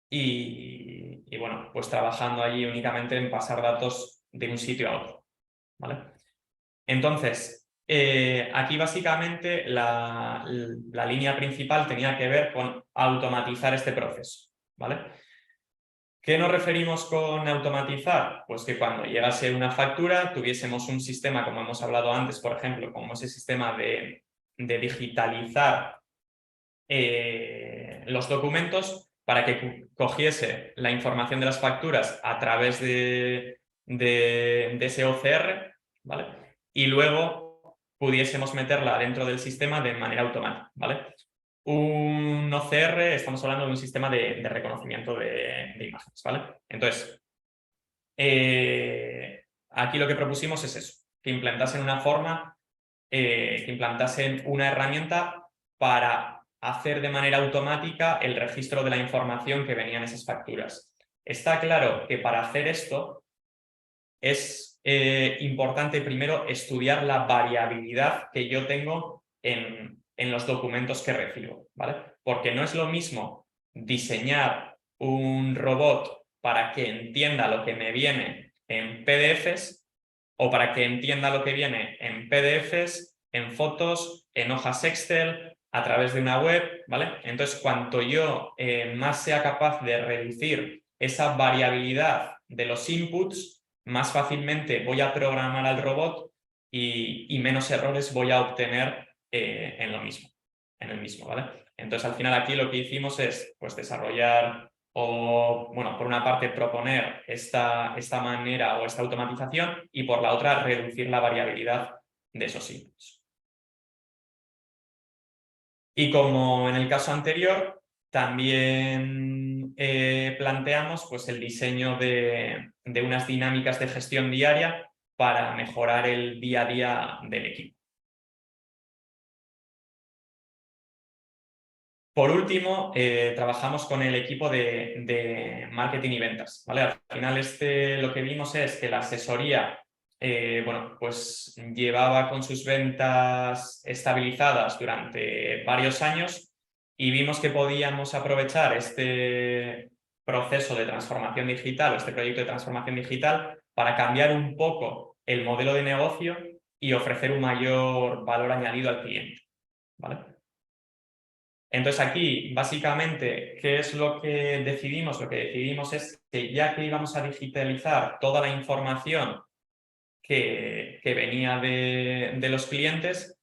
y bueno, pues trabajando allí únicamente en pasar datos de un sitio a otro, ¿vale? Entonces, aquí básicamente la línea principal tenía que ver con automatizar este proceso, ¿vale? ¿Qué nos referimos con automatizar? Pues que cuando llegase una factura tuviésemos un sistema, como hemos hablado antes, por ejemplo, como ese sistema de digitalizar los documentos para que cogiese la información de las facturas a través de ese OCR, ¿vale? Y luego pudiésemos meterla dentro del sistema de manera automática, ¿vale? Un OCR, estamos hablando de un sistema de reconocimiento de imágenes, ¿vale? Entonces, aquí lo que propusimos es eso, que implantasen una forma, que implantasen una herramienta para hacer de manera automática el registro de la información que venía en esas facturas. Está claro que para hacer esto es importante primero estudiar la variabilidad que yo tengo en los documentos que recibo, ¿vale? Porque no es lo mismo diseñar un robot para que entienda lo que me viene en PDFs o para que entienda lo que viene en PDFs, en fotos, en hojas Excel, a través de una web, ¿vale? Entonces, cuanto yo más sea capaz de reducir esa variabilidad de los inputs, más fácilmente voy a programar al robot y menos errores voy a obtener en el mismo, ¿vale? Entonces, al final aquí lo que hicimos es pues, desarrollar o, bueno, por una parte proponer esta manera o esta automatización y por la otra reducir la variabilidad de esos inputs. Y como en el caso anterior, también planteamos pues, el diseño de unas dinámicas de gestión diaria para mejorar el día a día del equipo. Por último, trabajamos con el equipo de marketing y ventas, ¿vale? Al final lo que vimos es que la asesoría bueno, pues llevaba con sus ventas estabilizadas durante varios años y vimos que podíamos aprovechar este proceso de transformación digital o este proyecto de transformación digital para cambiar un poco el modelo de negocio y ofrecer un mayor valor añadido al cliente, ¿vale? Entonces aquí, básicamente, ¿qué es lo que decidimos? Lo que decidimos es que ya que íbamos a digitalizar toda la información que venía de los clientes,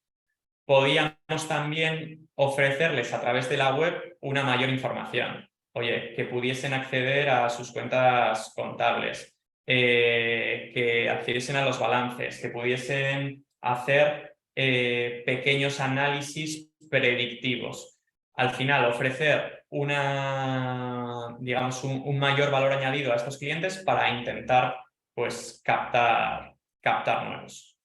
podíamos también ofrecerles a través de la web una mayor información. Oye, que pudiesen acceder a sus cuentas contables, que accediesen a los balances, que pudiesen hacer pequeños análisis predictivos. Al final, ofrecer digamos, un mayor valor añadido a estos clientes para intentar pues, captar nuevos.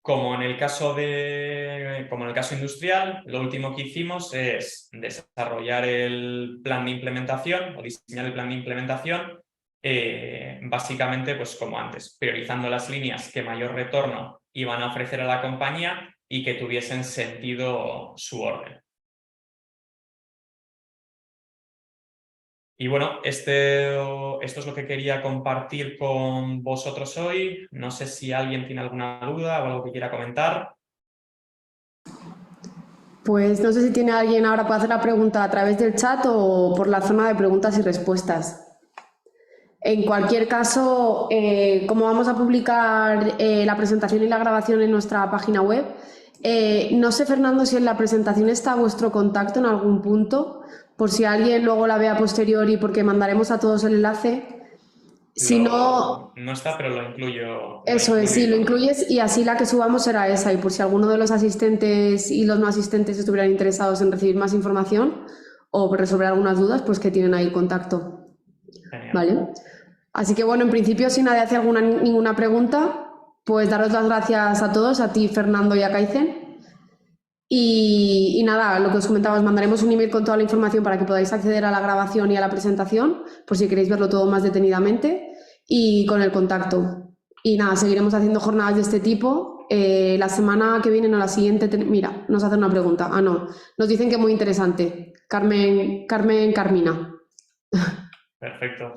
Como en el caso industrial, lo último que hicimos es desarrollar el plan de implementación o diseñar el plan de implementación, básicamente pues como antes, priorizando las líneas que mayor retorno iban a ofrecer a la compañía y que tuviesen sentido su orden. Y bueno, esto es lo que quería compartir con vosotros hoy. No sé si alguien tiene alguna duda o algo que quiera comentar. Pues no sé si tiene alguien ahora para hacer la pregunta a través del chat o por la zona de preguntas y respuestas. En cualquier caso, como vamos a publicar la presentación y la grabación en nuestra página web, no sé, Fernando, si en la presentación está vuestro contacto en algún punto, por si alguien luego la ve a posteriori, porque mandaremos a todos el enlace. Si no está, pero lo incluyo. Eso es, sí, lo incluyes y así la que subamos será esa. Y por si alguno de los asistentes y los no asistentes estuvieran interesados en recibir más información o resolver algunas dudas, pues que tienen ahí contacto. Genial. ¿Vale? Así que bueno, en principio, si nadie hace ninguna pregunta, pues daros las gracias a todos, a ti, Fernando, y a Kaizen. Y nada, lo que os comentaba, os mandaremos un email con toda la información para que podáis acceder a la grabación y a la presentación, por si queréis verlo todo más detenidamente, y con el contacto. Y nada, seguiremos haciendo jornadas de este tipo. La semana que viene, no, la siguiente, mira, nos hacen una pregunta. Ah, no, nos dicen que es muy interesante. Carmina. Perfecto.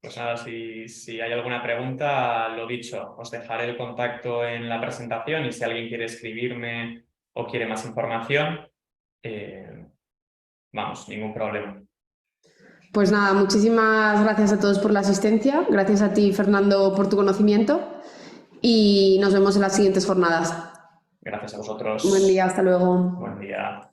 Pues nada, si hay alguna pregunta, lo dicho, os dejaré el contacto en la presentación y si alguien quiere escribirme o quiere más información, vamos, ningún problema. Pues nada, muchísimas gracias a todos por la asistencia, gracias a ti, Fernando, por tu conocimiento y nos vemos en las siguientes jornadas. Gracias a vosotros. Buen día, hasta luego. Buen día.